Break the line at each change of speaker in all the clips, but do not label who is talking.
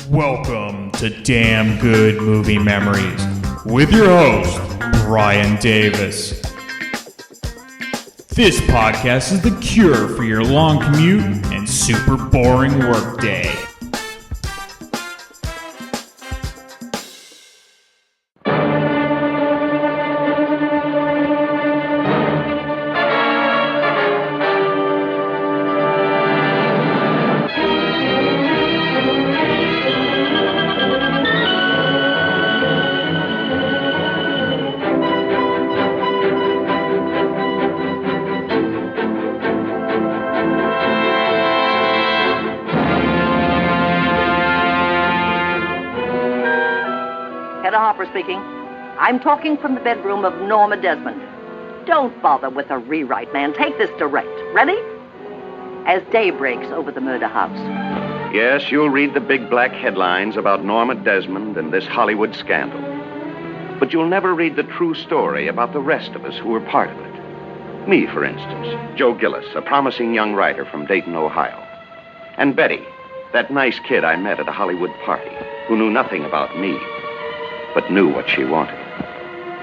Welcome to Damn Good Movie Memories with your host, Brian Davis. This podcast is the cure for your long commute and super boring workday.
Speaking. I'm talking from the bedroom of Norma Desmond. Don't bother with a rewrite, man. Take this direct. Ready? As day breaks over the murder house.
Yes, you'll read the big black headlines about Norma Desmond and this Hollywood scandal. But you'll never read the true story about the rest of us who were part of it. Me, for instance, Joe Gillis, a promising young writer from Dayton, Ohio. And Betty, that nice kid I met at a Hollywood party, who knew nothing about me, but knew what she wanted.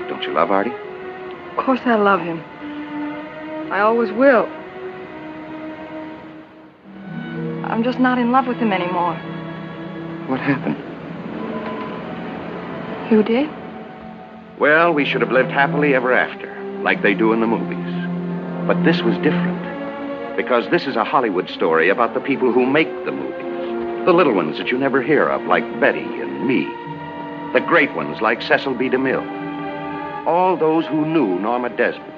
Don't you love Artie?
Of course I love him. I always will. I'm just not in love with him anymore.
What happened?
You did?
Well, we should have lived happily ever after, like they do in the movies. But this was different, because this is a Hollywood story about the people who make the movies. The little ones that you never hear of, like Betty and me. The great ones like Cecil B. DeMille. All those who knew Norma Desmond,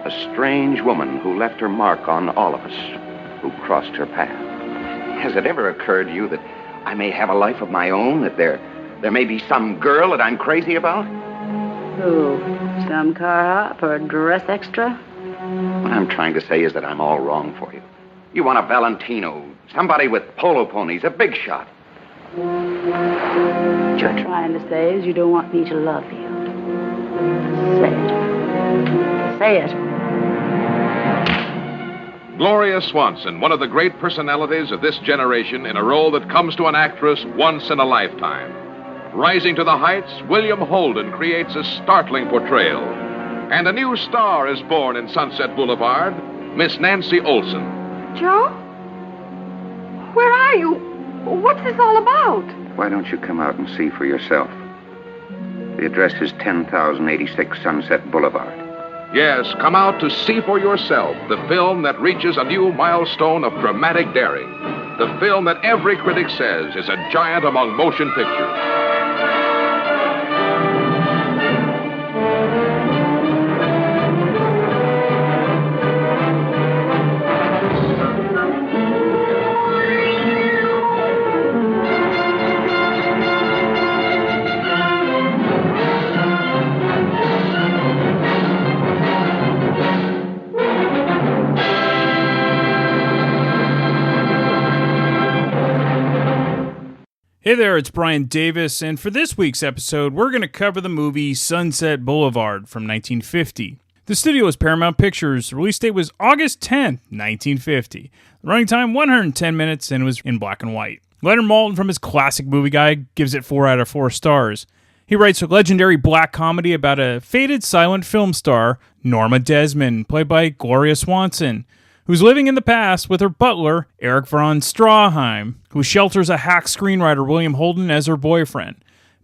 a strange woman who left her mark on all of us who crossed her path. Has it ever occurred to you that I may have a life of my own, that there may be some girl that I'm crazy about?
Who? Some car hop or a dress extra?
What I'm trying to say is that I'm all wrong for you. You want a Valentino, somebody with polo ponies, a big shot.
What you're trying to say is you don't want me to love you. Say it. Say it.
Gloria Swanson, one of the great personalities of this generation in a role that comes to an actress once in a lifetime. Rising to the heights, William Holden creates a startling portrayal. And a new star is born in Sunset Boulevard, Miss Nancy Olson.
Joe? Where are you? What's this all about?
Why don't you come out and see for yourself? The address is 10,086 Sunset Boulevard.
Yes, come out to see for yourself the film that reaches a new milestone of dramatic daring. The film that every critic says is a giant among motion pictures.
Hey there, it's Brian Davis, and for this week's episode, we're going to cover the movie Sunset Boulevard from 1950. The studio was Paramount Pictures. The release date was August 10th, 1950. The running time, 110 minutes, and it was in black and white. Leonard Maltin, from his classic movie guide, gives it 4 out of 4 stars. He writes a legendary black comedy about a faded silent film star, Norma Desmond, played by Gloria Swanson, who's living in the past with her butler, Erich von Stroheim, who shelters a hack screenwriter, William Holden, as her boyfriend.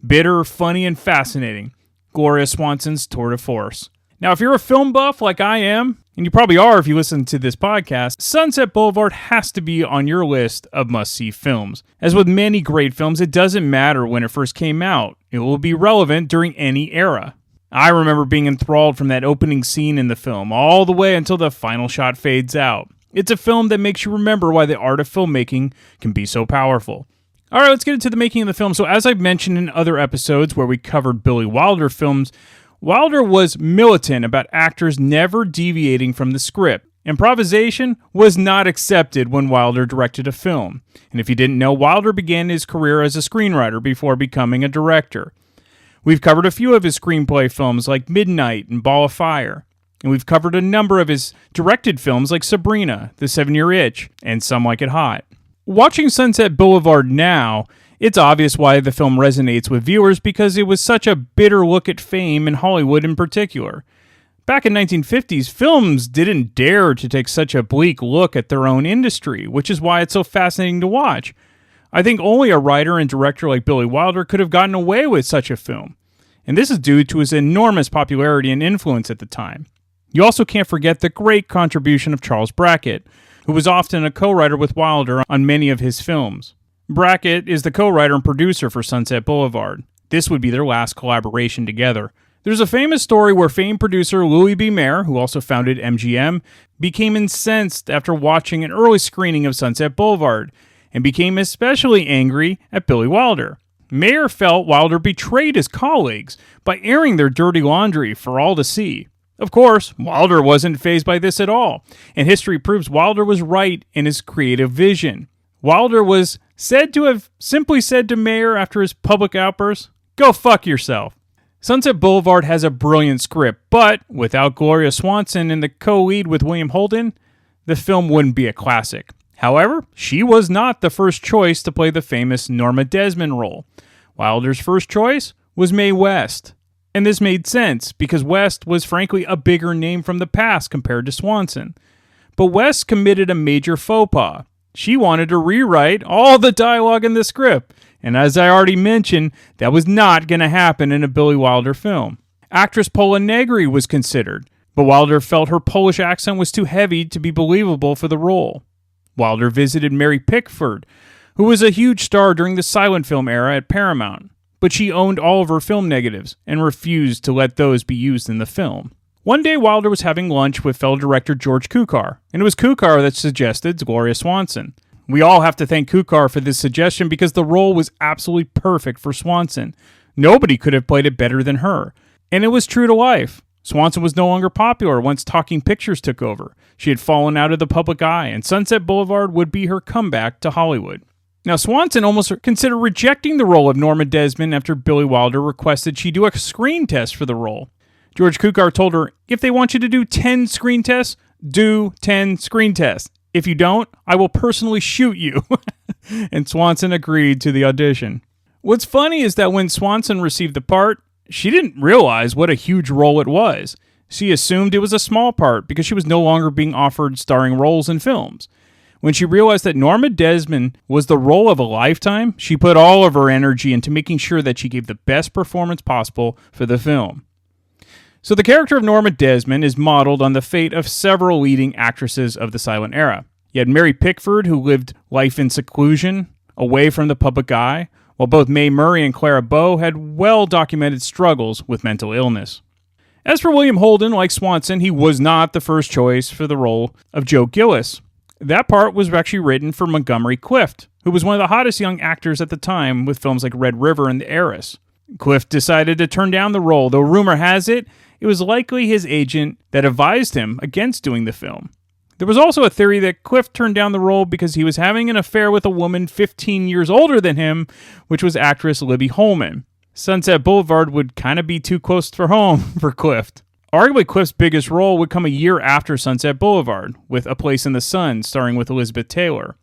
Bitter, funny, and fascinating. Gloria Swanson's tour de force. Now, if you're a film buff like I am, and you probably are if you listen to this podcast, Sunset Boulevard has to be on your list of must-see films. As with many great films, it doesn't matter when it first came out. It will be relevant during any era. I remember being enthralled from that opening scene in the film, all the way until the final shot fades out. It's a film that makes you remember why the art of filmmaking can be so powerful. All right, let's get into the making of the film. So as I've mentioned in other episodes where we covered Billy Wilder films, Wilder was militant about actors never deviating from the script. Improvisation was not accepted when Wilder directed a film. And if you didn't know, Wilder began his career as a screenwriter before becoming a director. We've covered a few of his screenplay films like Midnight and Ball of Fire. And we've covered a number of his directed films like Sabrina, The 7-Year Itch, and Some Like It Hot. Watching Sunset Boulevard now, It's obvious why the film resonates with viewers because it was such a bitter look at fame in Hollywood in particular. Back in 1950s, films didn't dare to take such a bleak look at their own industry, which is why it's so fascinating to watch. I think only a writer and director like Billy Wilder could have gotten away with such a film. And this is due to his enormous popularity and influence at the time. You also can't forget the great contribution of Charles Brackett, who was often a co-writer with Wilder on many of his films. Brackett is the co-writer and producer for Sunset Boulevard. This would be their last collaboration together. There's a famous story where famed producer Louis B. Mayer, who also founded MGM, became incensed after watching an early screening of Sunset Boulevard, and became especially angry at Billy Wilder. Mayer felt Wilder betrayed his colleagues by airing their dirty laundry for all to see. Of course, Wilder wasn't fazed by this at all, and history proves Wilder was right in his creative vision. Wilder was said to have simply said to Mayer after his public outburst, "Go fuck yourself." Sunset Boulevard has a brilliant script, but without Gloria Swanson in the co-lead with William Holden, the film wouldn't be a classic. However, she was not the first choice to play the famous Norma Desmond role. Wilder's first choice was Mae West. And this made sense, because West was frankly a bigger name from the past compared to Swanson. But West committed a major faux pas. She wanted to rewrite all the dialogue in the script, and as I already mentioned, that was not going to happen in a Billy Wilder film. Actress Pola Negri was considered, but Wilder felt her Polish accent was too heavy to be believable for the role. Wilder visited Mary Pickford, who was a huge star during the silent film era at Paramount, but she owned all of her film negatives and refused to let those be used in the film. One day, Wilder was having lunch with fellow director George Cukor, and it was Cukor that suggested Gloria Swanson. We all have to thank Cukor for this suggestion because the role was absolutely perfect for Swanson. Nobody could have played it better than her. And it was true to life. Swanson was no longer popular once Talking Pictures took over. She had fallen out of the public eye, and Sunset Boulevard would be her comeback to Hollywood. Now, Swanson almost considered rejecting the role of Norma Desmond after Billy Wilder requested she do a screen test for the role. George Cukor told her, "If they want you to do 10 screen tests, do 10 screen tests. If you don't, I will personally shoot you." And Swanson agreed to the audition. What's funny is that when Swanson received the part, she didn't realize what a huge role it was. She assumed it was a small part because she was no longer being offered starring roles in films. When she realized that Norma Desmond was the role of a lifetime, she put all of her energy into making sure that she gave the best performance possible for the film. So the character of Norma Desmond is modeled on the fate of several leading actresses of the silent era. You had Mary Pickford, who lived life in seclusion, away from the public eye, while both Mae Murray and Clara Bow had well-documented struggles with mental illness. As for William Holden, like Swanson, he was not the first choice for the role of Joe Gillis. That part was actually written for Montgomery Clift, who was one of the hottest young actors at the time with films like Red River and The Heiress. Clift decided to turn down the role, though rumor has it was likely his agent that advised him against doing the film. There was also a theory that Clift turned down the role because he was having an affair with a woman 15 years older than him, which was actress Libby Holman. Sunset Boulevard would kind of be too close for home for Clift. Arguably, Clift's biggest role would come a year after Sunset Boulevard, with A Place in the Sun, starring with Elizabeth Taylor.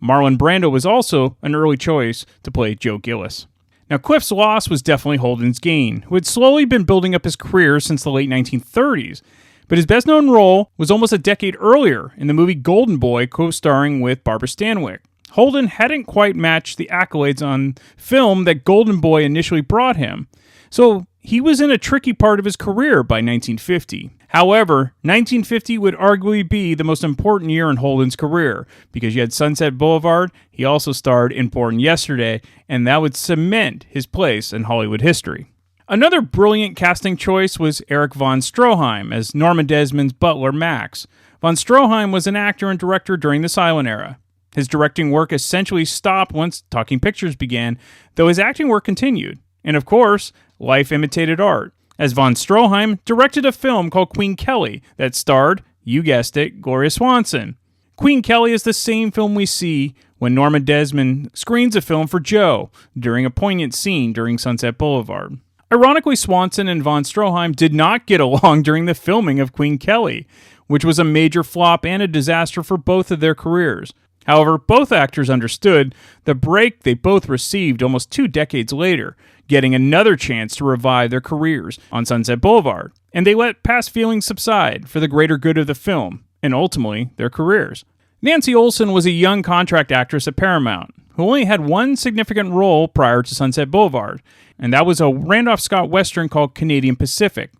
Marlon Brando was also an early choice to play Joe Gillis. Now, Clift's loss was definitely Holden's gain, who had slowly been building up his career since the late 1930s, but his best-known role was almost a decade earlier in the movie Golden Boy, co-starring with Barbara Stanwyck. Holden hadn't quite matched the accolades on film that Golden Boy initially brought him, so he was in a tricky part of his career by 1950. However, 1950 would arguably be the most important year in Holden's career, because you had Sunset Boulevard, he also starred in Born Yesterday, and that would cement his place in Hollywood history. Another brilliant casting choice was Erich von Stroheim as Norma Desmond's butler Max. Von Stroheim was an actor and director during the silent era. His directing work essentially stopped once Talking Pictures began, though his acting work continued. And of course, life imitated art, as von Stroheim directed a film called Queen Kelly that starred, you guessed it, Gloria Swanson. Queen Kelly is the same film we see when Norma Desmond screens a film for Joe during a poignant scene during Sunset Boulevard. Ironically, Swanson and von Stroheim did not get along during the filming of Queen Kelly, which was a major flop and a disaster for both of their careers. However, both actors understood the break they both received almost 2 decades later, getting another chance to revive their careers on Sunset Boulevard, and they let past feelings subside for the greater good of the film, and ultimately, their careers. Nancy Olson was a young contract actress at Paramount, who only had one significant role prior to Sunset Boulevard, and that was a Randolph Scott Western called Canadian Pacific.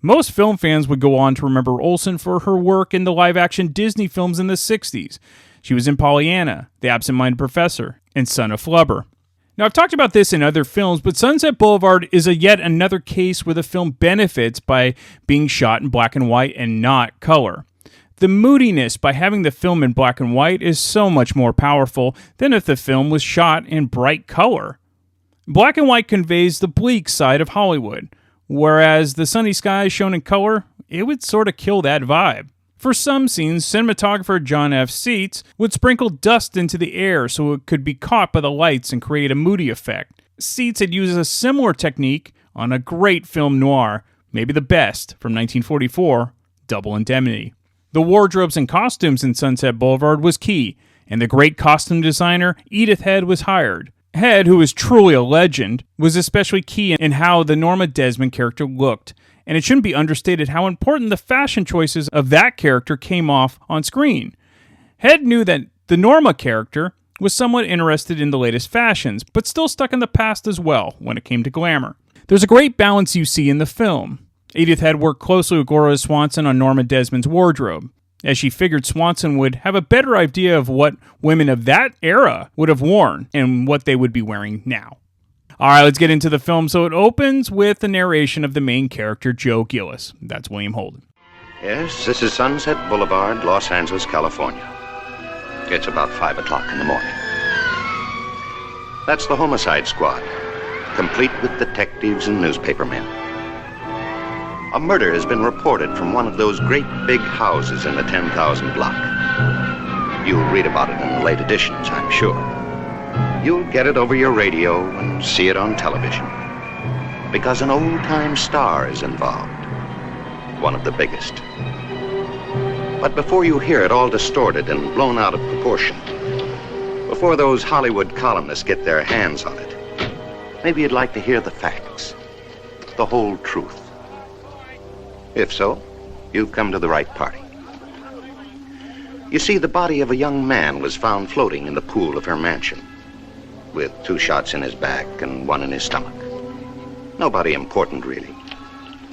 Most film fans would go on to remember Olson for her work in the live-action Disney films in the 60s. She was in Pollyanna, The Absent-Minded Professor, and Son of Flubber. Now, I've talked about this in other films, but Sunset Boulevard is yet another case where the film benefits by being shot in black and white and not color. The moodiness by having the film in black and white is so much more powerful than if the film was shot in bright color. Black and white conveys the bleak side of Hollywood, whereas the sunny skies shown in color, it would sort of kill that vibe. For some scenes, cinematographer John F. Seitz would sprinkle dust into the air so it could be caught by the lights and create a moody effect. Seitz had used a similar technique on a great film noir, maybe the best, from 1944, Double Indemnity. The wardrobes and costumes in Sunset Boulevard was key, and the great costume designer Edith Head was hired. Head, who is truly a legend, was especially key in how the Norma Desmond character looked, and it shouldn't be understated how important the fashion choices of that character came off on screen. Head knew that the Norma character was somewhat interested in the latest fashions, but still stuck in the past as well when it came to glamour. There's a great balance you see in the film. Edith Head worked closely with Gloria Swanson on Norma Desmond's wardrobe, as she figured Swanson would have a better idea of what women of that era would have worn and what they would be wearing now. Alright, let's get into the film. So it opens with the narration of the main character, Joe Gillis. That's William Holden.
Yes, this is Sunset Boulevard, Los Angeles, California. It's about 5 o'clock in the morning. That's the homicide squad, complete with detectives and newspapermen. A murder has been reported from one of those great big houses in the 10,000 block. You'll read about it in the late editions, I'm sure. You'll get it over your radio and see it on television. Because an old-time star is involved. One of the biggest. But before you hear it all distorted and blown out of proportion, before those Hollywood columnists get their hands on it, maybe you'd like to hear the facts. The whole truth. If so, you've come to the right party. You see, the body of a young man was found floating in the pool of her mansion, with 2 shots in his back and 1 in his stomach. Nobody important, really.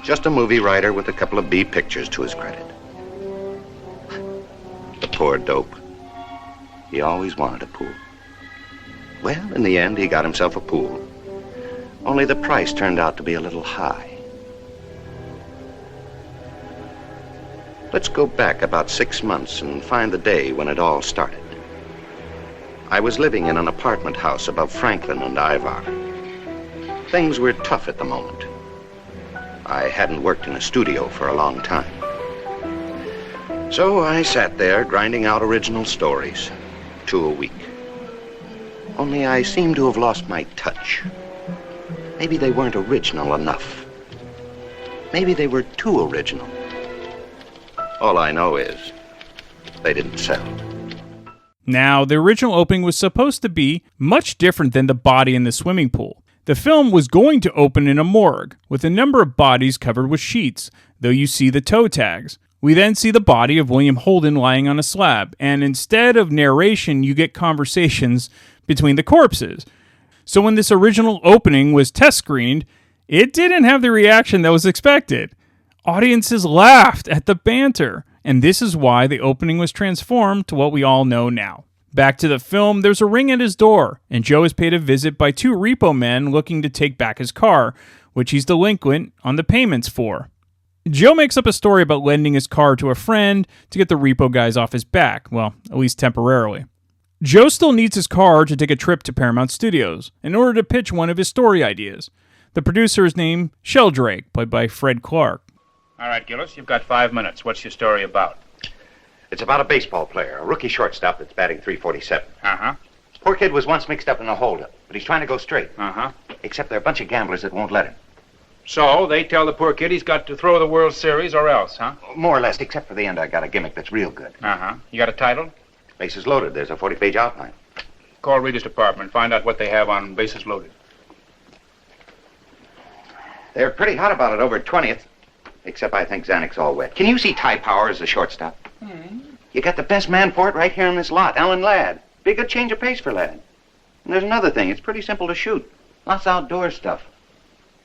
Just a movie writer with a couple of B pictures to his credit. The poor dope. He always wanted a pool. Well, in the end, he got himself a pool. Only the price turned out to be a little high. Let's go back about 6 months and find the day when it all started. I was living in an apartment house above Franklin and Ivar. Things were tough at the moment. I hadn't worked in a studio for a long time. So I sat there grinding out original stories, 2 a week. Only I seemed to have lost my touch. Maybe they weren't original enough. Maybe they were too original. All I know is they didn't sell.
Now, the original opening was supposed to be much different than the body in the swimming pool. The film was going to open in a morgue, with a number of bodies covered with sheets, though you see the toe tags. We then see the body of William Holden lying on a slab, and instead of narration, you get conversations between the corpses. So when this original opening was test screened, it didn't have the reaction that was expected. Audiences laughed at the banter, and this is why the opening was transformed to what we all know now. Back to the film, there's a ring at his door, and Joe is paid a visit by 2 repo men looking to take back his car, which he's delinquent on the payments for. Joe makes up a story about lending his car to a friend to get the repo guys off his back, well, at least temporarily. Joe still needs his car to take a trip to Paramount Studios in order to pitch one of his story ideas. The producer is named Sheldrake, played by Fred Clark.
All right, Gillis, you've got 5 minutes. What's your story about?
It's about a baseball player, a rookie shortstop that's batting .347.
Uh-huh.
Poor kid was once mixed up in a holdup, but he's trying to go straight.
Uh-huh.
Except there are a bunch of gamblers that won't let him.
So they tell the poor kid he's got to throw the World Series or else, huh?
More or less, except for the end, I got a gimmick that's real good.
Uh-huh. You got a title?
Bases loaded. There's a 40-page outline.
Call Reader's department. Find out what they have on bases loaded.
They're pretty hot about it over at 20th. Except I think Zanuck's all wet. Can you see Ty Power as the shortstop? You got the best man for it right here in this lot, Alan Ladd. Be a good change of pace for Ladd. And there's another thing. It's pretty simple to shoot. Lots of outdoor stuff.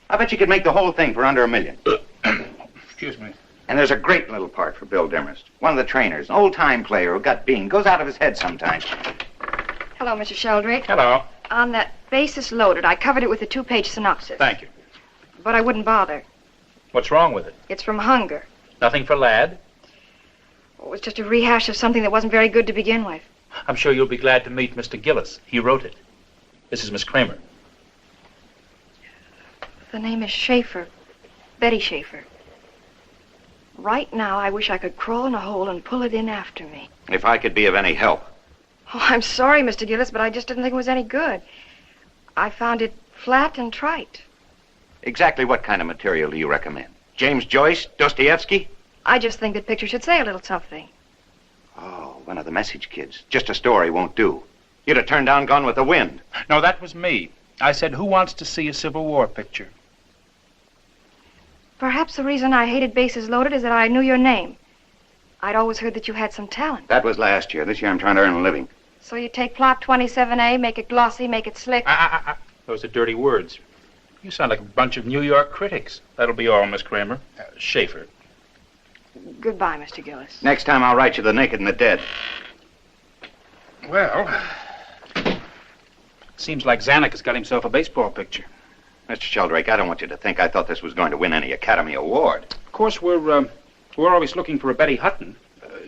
I bet you could make the whole thing for under $1 million.
Excuse me.
And there's a great little part for Bill Demarest. One of the trainers, an old-time player who got bean. Goes out of his head sometimes.
Hello, Mr. Sheldrake.
Hello.
On that basis loaded, I covered it with a 2-page synopsis.
Thank you.
But I wouldn't bother.
What's wrong with it?
It's from Hunger.
Nothing for Ladd?
It was just a rehash of something that wasn't very good to begin with.
I'm sure you'll be glad to meet Mr. Gillis. He wrote it. This is Miss Kramer.
The name is Schaefer. Betty Schaefer. Right now, I wish I could crawl in a hole and pull it in after me.
If I could be of any help.
Oh, I'm sorry, Mr. Gillis, but I just didn't think it was any good. I found it flat and trite.
Exactly what kind of material do you recommend? James Joyce? Dostoevsky?
I just think that picture should say a little something.
Oh, one of the message kids. Just a story won't do. You'd have turned down Gone with the Wind.
No, that was me. I said, who wants to see a Civil War picture?
Perhaps the reason I hated Bases Loaded is that I knew your name. I'd always heard that you had some talent.
That was last year. This year I'm trying to earn a living.
So you take plot 27A, make it glossy, make it slick.
Those are dirty words. You sound like a bunch of New York critics. That'll be all, Miss Kramer. Schaefer.
Goodbye, Mr. Gillis.
Next time I'll write you The Naked and the Dead.
Well, seems like Zanuck has got himself a baseball picture.
Mr. Sheldrake, I don't want you to think I thought this was going to win any Academy Award.
Of course, we're always looking for a Betty Hutton.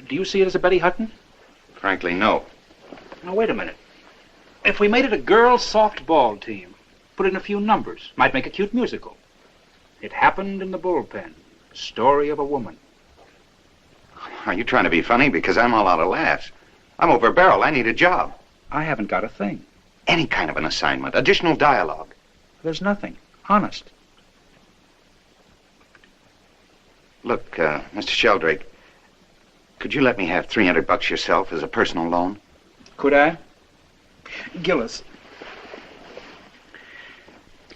Do you see it as a Betty Hutton?
Frankly, no.
Now, wait a minute. If we made it a girls' softball team, put in a few numbers, might make a cute musical. It happened in the bullpen. Story of a woman.
Are you trying to be funny? Because I'm all out of laughs. I'm over a barrel. I need a job.
I haven't got a thing.
Any kind of an assignment. Additional dialogue.
There's nothing. Honest.
Look, Mr. Sheldrake, could you let me have $300 yourself as a personal loan?
Could I? Gillis.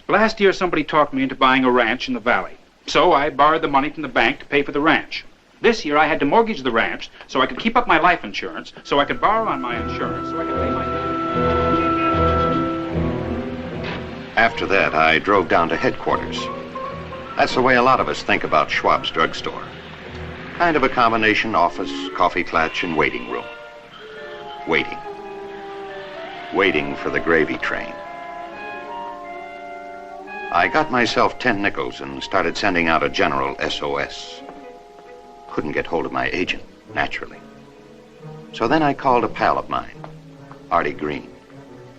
Last year, somebody talked me into buying a ranch in the valley. So I borrowed the money from the bank to pay for the ranch. This year, I had to mortgage the ranch so I could keep up my life insurance, so I could borrow on my insurance, so I could pay my...
After that, I drove down to headquarters. That's the way a lot of us think about Schwab's drugstore. Kind of a combination office, coffee klatch, and waiting room. Waiting. Waiting for the gravy train. I got myself 10 nickels and started sending out a general SOS. Couldn't get hold of my agent, naturally. So then I called a pal of mine, Artie Green.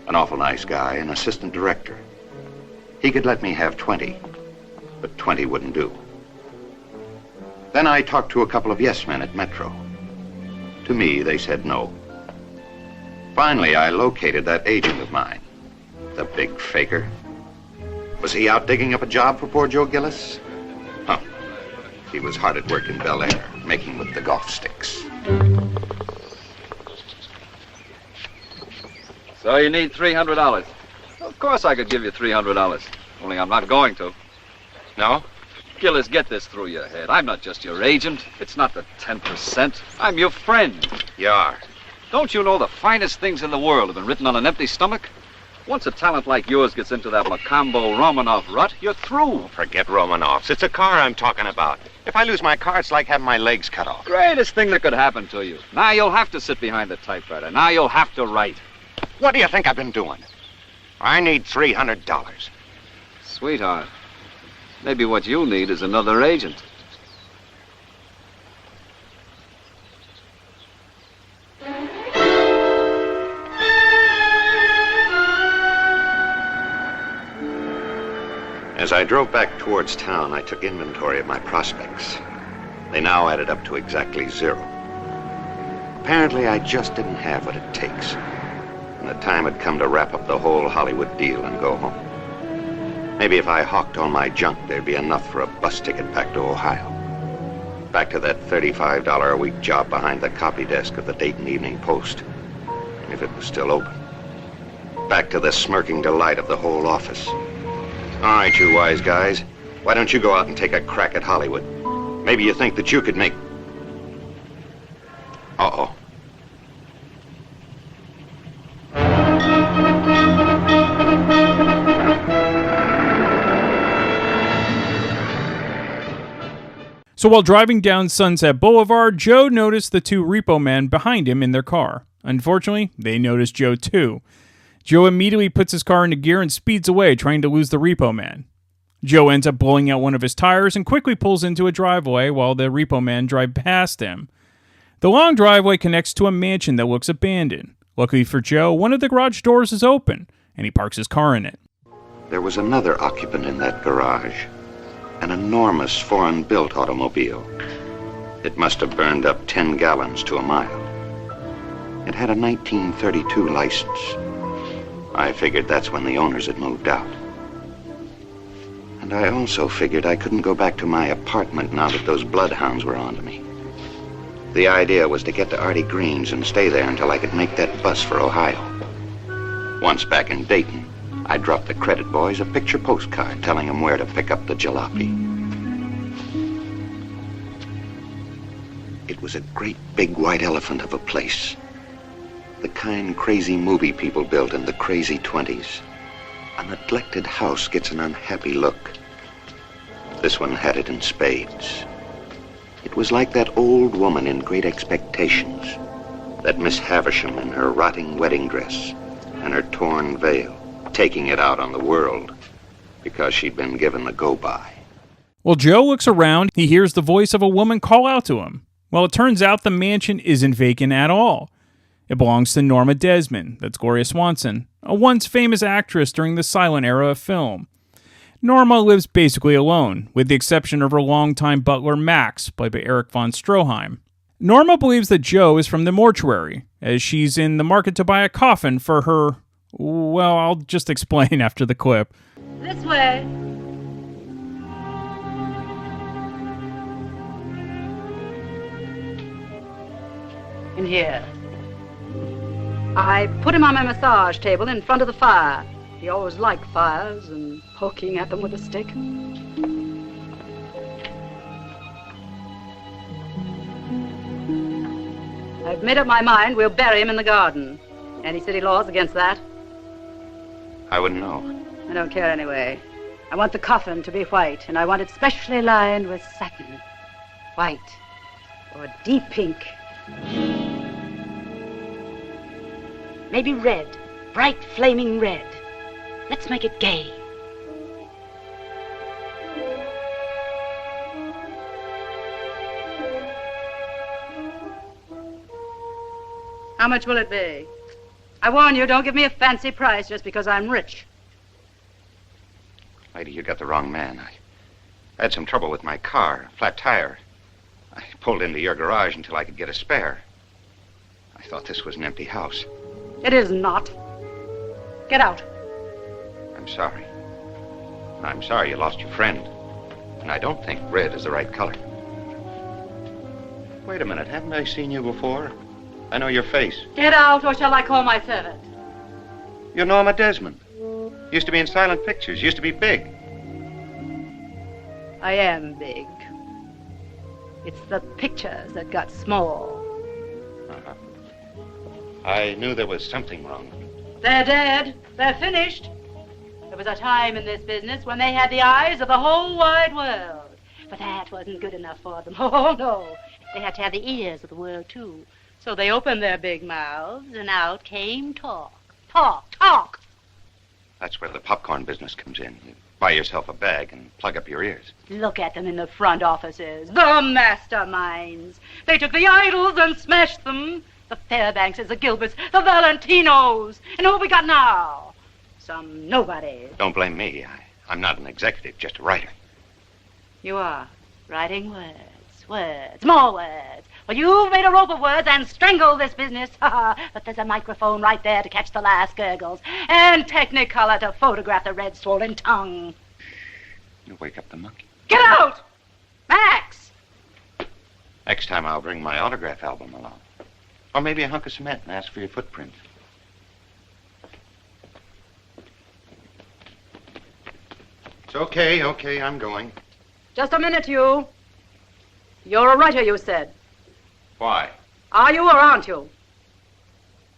An awful nice guy, an assistant director. He could let me have 20, but 20 wouldn't do. Then I talked to a couple of yes men at Metro. To me, they said no. Finally, I located that agent of mine, the big faker. Was he out digging up a job for poor Joe Gillis? Huh. He was hard at work in Bel Air, making with the golf sticks.
So you need $300. Of course I could give you $300, only I'm not going to.
No?
Gillis, get this through your head. I'm not just your agent. It's not the 10%. I'm your friend.
You are.
Don't you know the finest things in the world have been written on an empty stomach? Once a talent like yours gets into that Macombo-Romanoff rut, you're through.
Forget Romanoffs. It's a car I'm talking about. If I lose my car, it's like having my legs cut off.
Greatest thing that could happen to you. Now you'll have to sit behind the typewriter. Now you'll have to write.
What do you think I've been doing? I need $300.
Sweetheart, maybe what you need is another agent.
As I drove back towards town, I took inventory of my prospects. They now added up to exactly 0. Apparently, I just didn't have what it takes. And the time had come to wrap up the whole Hollywood deal and go home. Maybe if I hawked all my junk, there'd be enough for a bus ticket back to Ohio. Back to that $35 a week job behind the copy desk of the Dayton Evening Post. if it was still open. Back to the smirking delight of the whole office. All right, you wise guys. Why don't you go out and take a crack at Hollywood? Maybe you think that you could make... Uh-oh.
So while driving down Sunset Boulevard, Joe noticed the two repo men behind him in their car. Unfortunately, they noticed Joe too. Joe immediately puts his car into gear and speeds away, trying to lose the repo man. Joe ends up blowing out one of his tires and quickly pulls into a driveway while the repo men drive past him. The long driveway connects to a mansion that looks abandoned. Luckily for Joe, one of the garage doors is open, and he parks his car in it.
There was another occupant in that garage. An enormous foreign-built automobile. It must have burned up 10 gallons to a mile. It had a 1932 license. I figured that's when the owners had moved out. And I also figured I couldn't go back to my apartment now that those bloodhounds were onto me. The idea was to get to Artie Green's and stay there until I could make that bus for Ohio. Once back in Dayton, I dropped the credit boys a picture postcard telling them where to pick up the jalopy. It was a great big white elephant of a place. The kind crazy movie people built in the crazy 20s. A neglected house gets an unhappy look. This one had it in spades. It was like that old woman in Great Expectations. That Miss Havisham in her rotting wedding dress and her torn veil, taking it out on the world because she'd been given the go-by.
While Joe looks around, he hears the voice of a woman call out to him. Well, it turns out the mansion isn't vacant at all. It belongs to Norma Desmond, that's Gloria Swanson, a once famous actress during the silent era of film. Norma lives basically alone, with the exception of her longtime butler Max, played by Erich von Stroheim. Norma believes that Joe is from the mortuary, as she's in the market to buy a coffin for her... Well, I'll just explain after the clip.
This way. In here. I put him on my massage table in front of the fire. He always liked fires and poking at them with a stick. I've made up my mind we'll bury him in the garden. Any city laws against that?
I wouldn't know.
I don't care anyway. I want the coffin to be white, and I want it specially lined with satin. White. Or deep pink. Maybe red. Bright, flaming red. Let's make it gay. How much will it be? I warn you, don't give me a fancy price just because I'm rich.
Lady, you got the wrong man. I had some trouble with my car, flat tire. I pulled into your garage until I could get a spare. I thought this was an empty house.
It is not. Get out.
I'm sorry. I'm sorry you lost your friend. And I don't think red is the right color. Wait a minute, haven't I seen you before? I know your face.
Get out, or shall I call my servant?
You're Norma Desmond. Used to be in silent pictures, used to be big.
I am big. It's the pictures that got small.
Uh-huh. I knew there was something wrong.
They're dead. They're finished. There was a time in this business when they had the eyes of the whole wide world. But that wasn't good enough for them. Oh, no. They had to have the ears of the world, too. So they opened their big mouths, and out came talk. Talk, talk.
That's where the popcorn business comes in. You buy yourself a bag and plug up your ears.
Look at them in the front offices. The masterminds. They took the idols and smashed them. The Fairbankses, the Gilberts, the Valentinos. And who have we got now? Some nobodies.
Don't blame me. I'm not an executive, just a writer.
You are. Writing words, words, more words. Well, you've made a rope of words and strangled this business. But there's a microphone right there to catch the last gurgles. And Technicolor to photograph the red swollen tongue.
You wake up the monkey.
Get out! Max!
Next time I'll bring my autograph album along. Or maybe a hunk of cement and ask for your footprint. It's okay, I'm going.
Just a minute, you. You're a writer, you said.
Why?
Are you or aren't you?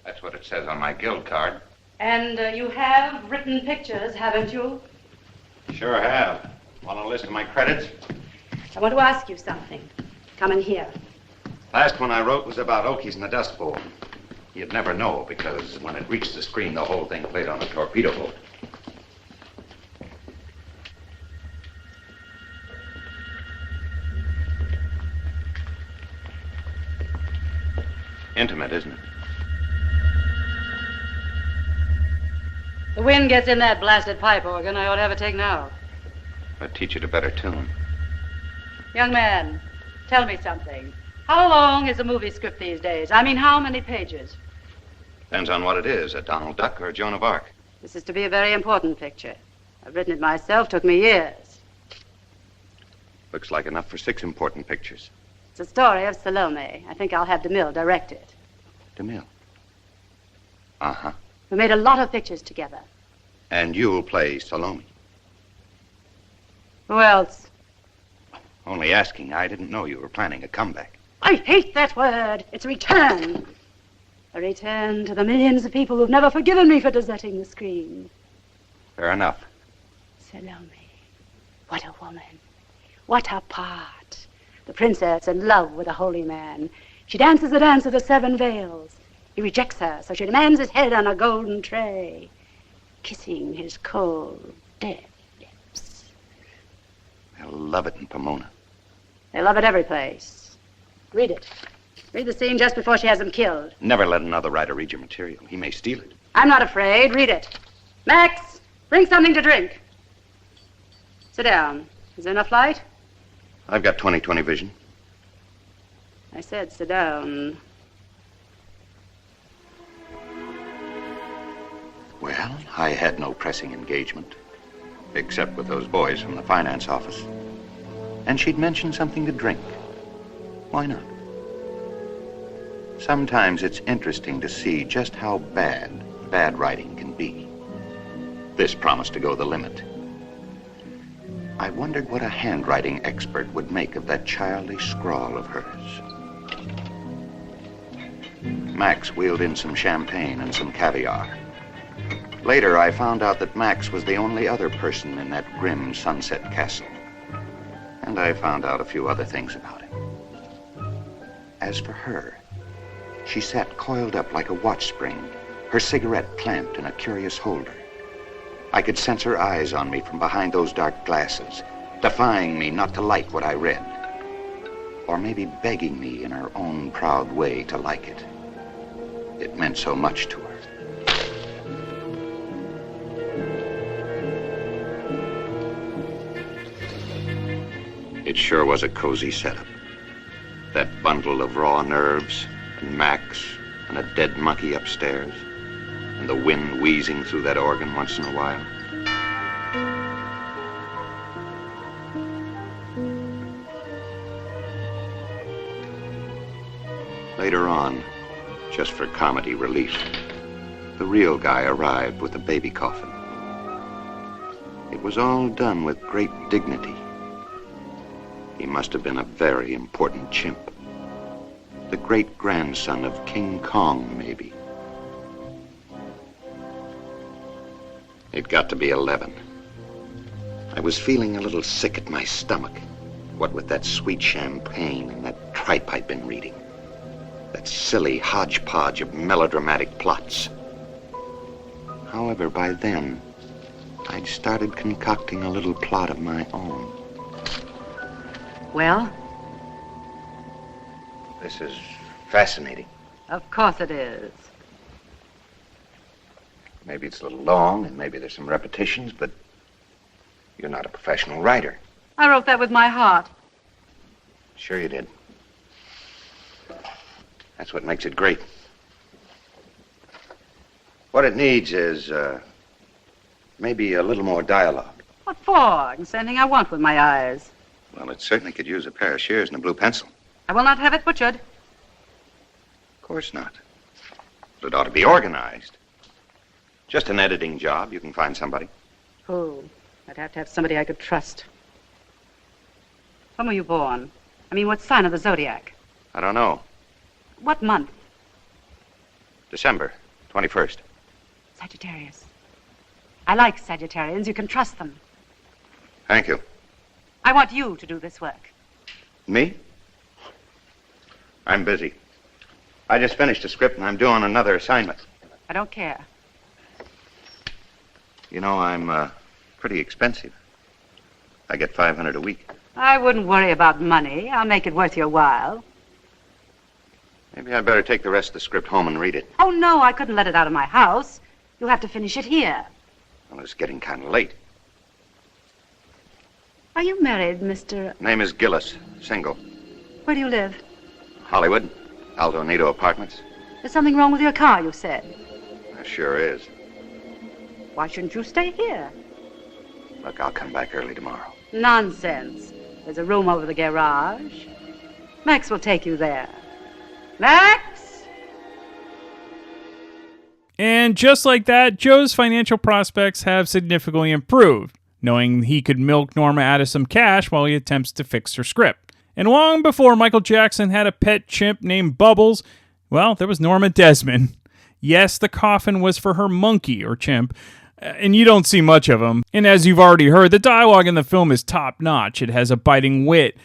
That's what it says on my guild card.
And you have written pictures, haven't you?
Sure have. Want a list of my credits?
I want to ask you something. Come in here.
Last one I wrote was about Okies in the Dust Bowl. You'd never know because when it reached the screen, the whole thing played on a torpedo boat. Intimate, isn't it?
The wind gets in that blasted pipe organ. I ought to have it taken out.
I'd teach it a better tune.
Young man, tell me something. How long is a movie script these days? I mean, how many pages?
Depends on what it is, a Donald Duck or a Joan of Arc.
This is to be a very important picture. I've written it myself. Took me years.
Looks like enough for 6 important pictures.
It's a story of Salome. I think I'll have DeMille direct it.
DeMille? Uh-huh.
We made a lot of pictures together.
And you'll play Salome.
Who else?
Only asking. I didn't know you were planning a comeback.
I hate that word. It's a return. A return to the millions of people who've never forgiven me for deserting the screen.
Fair enough.
Salome. What a woman. What a part. The princess in love with a holy man. She dances the dance of the 7 veils. He rejects her, so she demands his head on a golden tray, kissing his cold, dead lips.
They'll love it in Pomona.
They love it every place. Read it. Read the scene just before she has him killed.
Never let another writer read your material. He may steal it.
I'm not afraid. Read it. Max, bring something to drink. Sit down. Is there enough light?
I've got 20/20 vision.
I said sit down.
Well, I had no pressing engagement, except with those boys from the finance office. And she'd mentioned something to drink. Why not? Sometimes it's interesting to see just how bad writing can be. This promised to go the limit. I wondered what a handwriting expert would make of that childish scrawl of hers. Max wheeled in some champagne and some caviar. Later, I found out that Max was the only other person in that grim sunset castle. And I found out a few other things about him. As for her, she sat coiled up like a watch spring, her cigarette clamped in a curious holder. I could sense her eyes on me from behind those dark glasses, defying me not to like what I read. Or maybe begging me in her own proud way to like it. It meant so much to her. It sure was a cozy setup. That bundle of raw nerves, and Max, and a dead monkey upstairs, and the wind wheezing through that organ once in a while. Later on, just for comedy relief, the real guy arrived with a baby coffin. It was all done with great dignity. He must have been a very important chimp. The great-grandson of King Kong, maybe. It got to be 11. I was feeling a little sick at my stomach, what with that sweet champagne and that tripe I'd been reading. That silly hodgepodge of melodramatic plots. However, by then, I'd started concocting a little plot of my own.
Well?
This is fascinating.
Of course it is.
Maybe it's a little long, and maybe there's some repetitions, but you're not a professional writer.
I wrote that with my heart.
Sure you did. That's what makes it great. What it needs is, maybe a little more dialogue.
What for? It's anything I want with my eyes.
Well, it certainly could use a pair of shears and a blue pencil.
I will not have it butchered.
Of course not. But it ought to be organized. Just an editing job. You can find somebody.
Who? I'd have to have somebody I could trust. When were you born? I mean, what sign of the zodiac?
I don't know.
What month?
December 21st.
Sagittarius. I like Sagittarians. You can trust them.
Thank you.
I want you to do this work.
Me? I'm busy. I just finished a script and I'm doing another assignment.
I don't care.
You know, I'm pretty expensive. I get $500 a week.
I wouldn't worry about money. I'll make it worth your while.
Maybe I'd better take the rest of the script home and read it.
Oh, no, I couldn't let it out of my house. You'll have to finish it here.
Well, it's getting kind of late.
Are you married, Mr.
Name is Gillis, single.
Where do you live?
Hollywood, Alto Nido Apartments.
There's something wrong with your car, you said.
There sure is.
Why shouldn't you stay here?
Look, I'll come back early tomorrow.
Nonsense. There's a room over the garage. Max will take you there. Max!
And just like that, Joe's financial prospects have significantly improved, knowing he could milk Norma out of some cash while he attempts to fix her script. And long before Michael Jackson had a pet chimp named Bubbles, well, there was Norma Desmond. Yes, the coffin was for her monkey or chimp, and you don't see much of him. And as you've already heard, the dialogue in the film is top-notch. It has a biting wit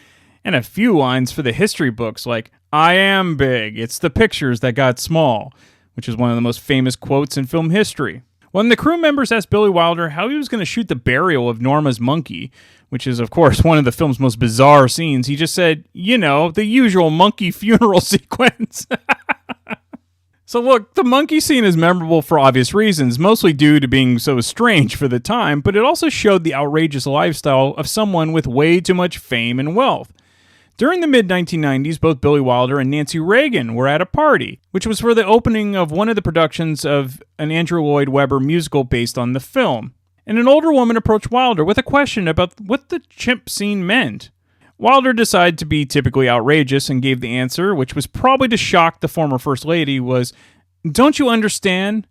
and a few lines for the history books like, "I am big, it's the pictures that got small," which is one of the most famous quotes in film history. When the crew members asked Billy Wilder how he was going to shoot the burial of Norma's monkey, which is, of course, one of the film's most bizarre scenes, he just said, you know, the usual monkey funeral sequence. So look, the monkey scene is memorable for obvious reasons, mostly due to being so strange for the time, but it also showed the outrageous lifestyle of someone with way too much fame and wealth. During the mid-1990s, both Billy Wilder and Nancy Reagan were at a party, which was for the opening of one of the productions of an Andrew Lloyd Webber musical based on the film. And an older woman approached Wilder with a question about what the chimp scene meant. Wilder decided to be typically outrageous and gave the answer, which was probably to shock the former First Lady, was, "Don't you understand?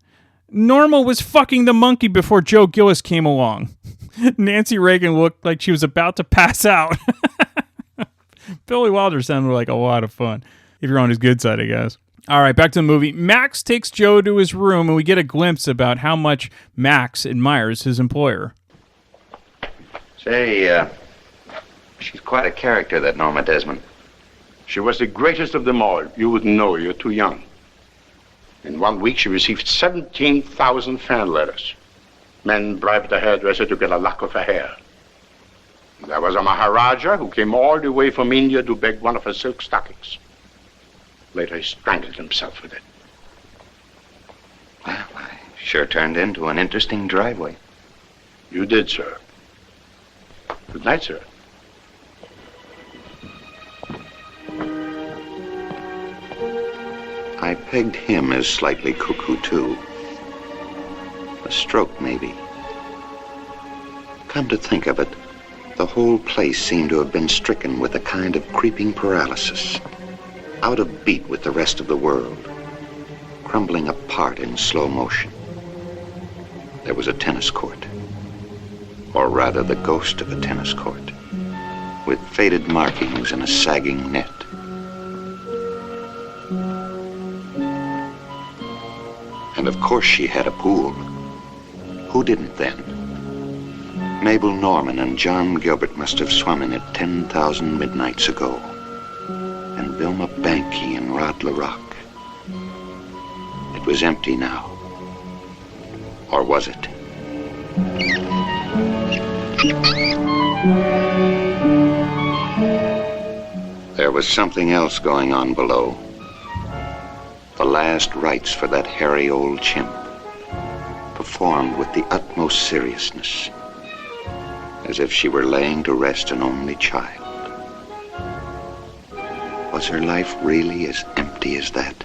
Norma was fucking the monkey before Joe Gillis came along." Nancy Reagan looked like she was about to pass out. Billy Wilder sounded like a lot of fun, if you're on his good side, I guess. All right, back to the movie. Max takes Joe to his room, and we get a glimpse about how much Max admires his employer.
Say, she's quite a character, that Norma Desmond.
She was the greatest of them all. You wouldn't know. You're too young. In 1 week, she received 17,000 fan letters. Men bribed the hairdresser to get a lock of her hair. There was a Maharaja who came all the way from India to beg one of her silk stockings. Later, he strangled himself with it.
Well, I sure turned into an interesting driveway.
You did, sir. Good night, sir.
I pegged him as slightly cuckoo, too. A stroke, maybe. Come to think of it, the whole place seemed to have been stricken with a kind of creeping paralysis, out of beat with the rest of the world, crumbling apart in slow motion. There was a tennis court, or rather the ghost of a tennis court, with faded markings and a sagging net. And of course she had a pool. Who didn't then? Mabel Norman and John Gilbert must have swum in it 10,000 midnights ago. And Vilma Banky and Rod LaRock. It was empty now. Or was it? There was something else going on below. The last rites for that hairy old chimp, performed with the utmost seriousness, as if she were laying to rest an only child. Was her life really as empty as that?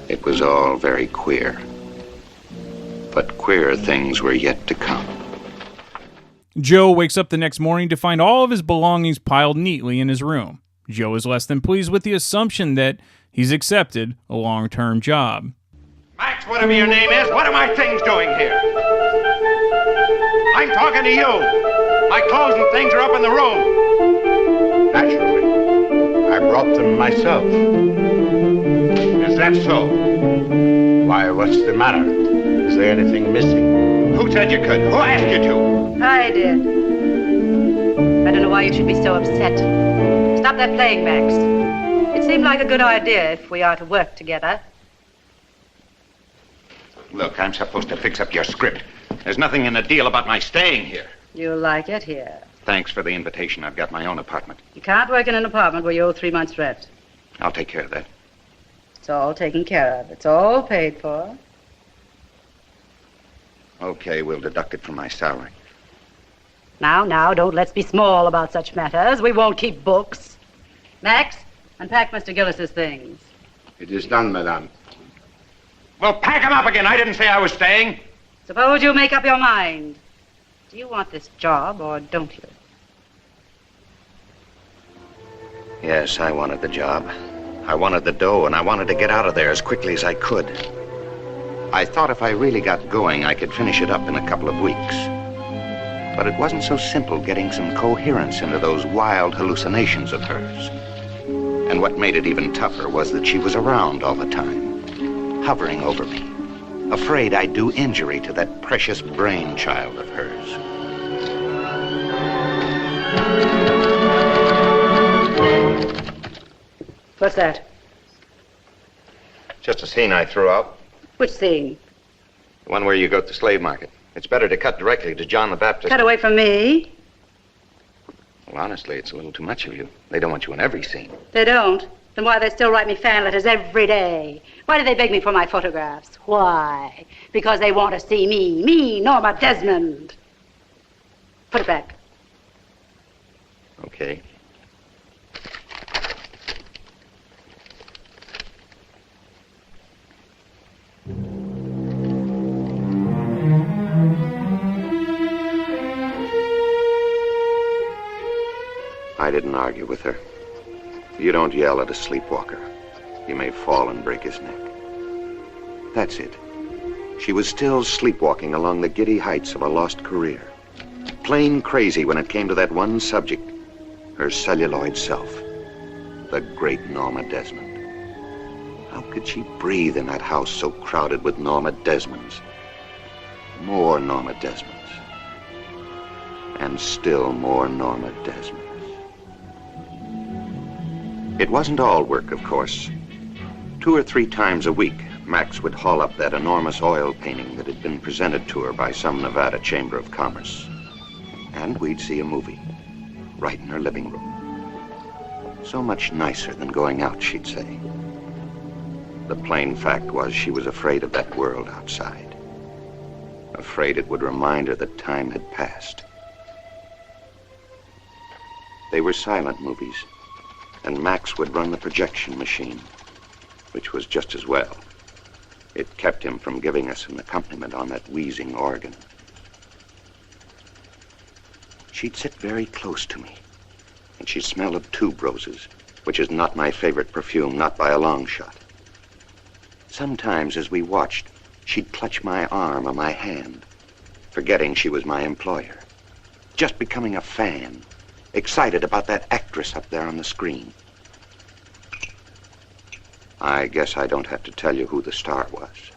It was all very queer, but queerer things were yet to come.
Joe wakes up the next morning to find all of his belongings piled neatly in his room. Joe is less than pleased with the assumption that he's accepted a long-term job.
Max, whatever your name is, what are my things doing here? I'm talking to you. My clothes and things are up in the room.
Naturally. I brought them myself.
Is that so?
Why, what's the matter? Is there anything missing?
Who said you could? Who asked you to?
I did. I don't know why you should be so upset. Stop that playing, Max. It seemed like a good idea if we are to work together.
Look, I'm supposed to fix up your script. There's nothing in the deal about my staying here.
You like it here.
Thanks for the invitation. I've got my own apartment.
You can't work in an apartment where you owe 3 months' rent.
I'll take care of that.
It's all taken care of. It's all paid for.
Okay, we'll deduct it from my salary.
Now, don't let's be small about such matters. We won't keep books. Max, unpack Mr. Gillis's things.
It is done, madame.
Well, pack him up again. I didn't say I was staying.
Suppose you make up your mind. Do you want this job or don't you?
Yes, I wanted the job. I wanted the dough, and I wanted to get out of there as quickly as I could. I thought if I really got going, I could finish it up in a couple of weeks. But it wasn't so simple getting some coherence into those wild hallucinations of hers. And what made it even tougher was that she was around all the time, hovering over me, afraid I'd do injury to that precious brainchild of hers.
What's that?
Just a scene I threw out.
Which scene?
The one where you go to the slave market. It's better to cut directly to John the Baptist.
Cut away from me.
Well, honestly, it's a little too much of you. They don't want you in every scene.
They don't? Then why do they still write me fan letters every day? Why do they beg me for my photographs? Why? Because they want to see me, Norma Desmond. Put it back.
Okay. I didn't argue with her. You don't yell at a sleepwalker. He may fall and break his neck. That's it. She was still sleepwalking along the giddy heights of a lost career. Plain crazy when it came to that one subject, her celluloid self, the great Norma Desmond. How could she breathe in that house so crowded with Norma Desmonds? More Norma Desmonds. And still more Norma Desmonds. It wasn't all work, of course. 2 or 3 times a week, Max would haul up that enormous oil painting that had been presented to her by some Nevada Chamber of Commerce. And we'd see a movie, right in her living room. So much nicer than going out, she'd say. The plain fact was she was afraid of that world outside. Afraid it would remind her that time had passed. They were silent movies. And Max would run the projection machine, which was just as well. It kept him from giving us an accompaniment on that wheezing organ. She'd sit very close to me, and she'd smell of tube roses, which is not my favorite perfume, not by a long shot. Sometimes, as we watched, she'd clutch my arm or my hand, forgetting she was my employer, just becoming a fan, excited about that actress up there on the screen. I guess I don't have to tell you who the star was.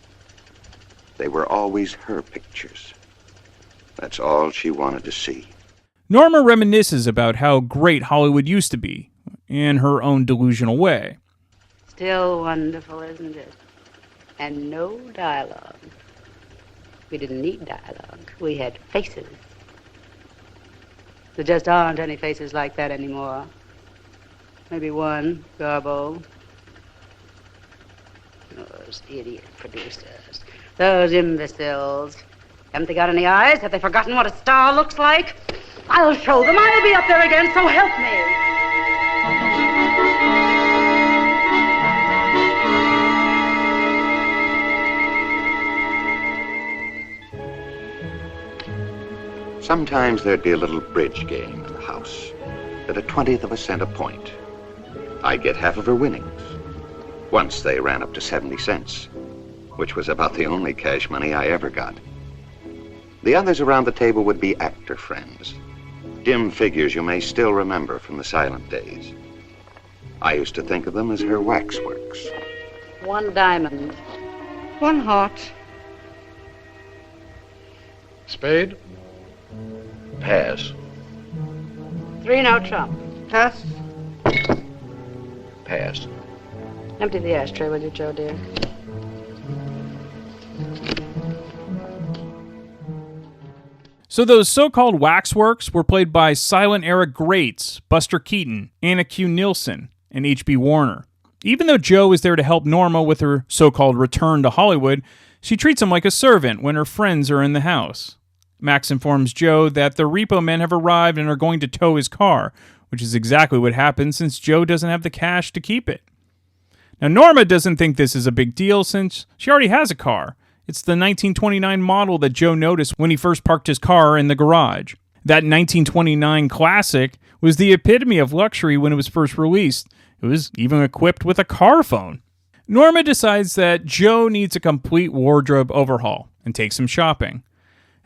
They were always her pictures. That's all she wanted to see.
Norma reminisces about how great Hollywood used to be, in her own delusional way.
Still wonderful, isn't it? And no dialogue. We didn't need dialogue. We had faces. There just aren't any faces like that anymore. Maybe one, Garbo. Those idiot producers. Those imbeciles. Haven't they got any eyes? Have they forgotten what a star looks like? I'll show them. I'll be up there again, so help me.
Sometimes there'd be a little bridge game in the house at a 20th of a cent a point. I'd get half of her winnings. Once they ran up to 70 cents, which was about the only cash money I ever got. The others around the table would be actor friends, dim figures you may still remember from the silent days. I used to think of them as her waxworks.
1 diamond.
1 heart.
Spade? Pass.
3 no trump.
Pass.
Pass.
Empty the ashtray, will you, Joe, dear?
So those so-called waxworks were played by silent era greats Buster Keaton, Anna Q. Nilsson, and H.B. Warner. Even though Joe is there to help Norma with her so-called return to Hollywood, she treats him like a servant when her friends are in the house. Max informs Joe that the repo men have arrived and are going to tow his car, which is exactly what happens since Joe doesn't have the cash to keep it. Now, Norma doesn't think this is a big deal since she already has a car. It's the 1929 model that Joe noticed when he first parked his car in the garage. That 1929 classic was the epitome of luxury when it was first released. It was even equipped with a car phone. Norma decides that Joe needs a complete wardrobe overhaul and takes him shopping.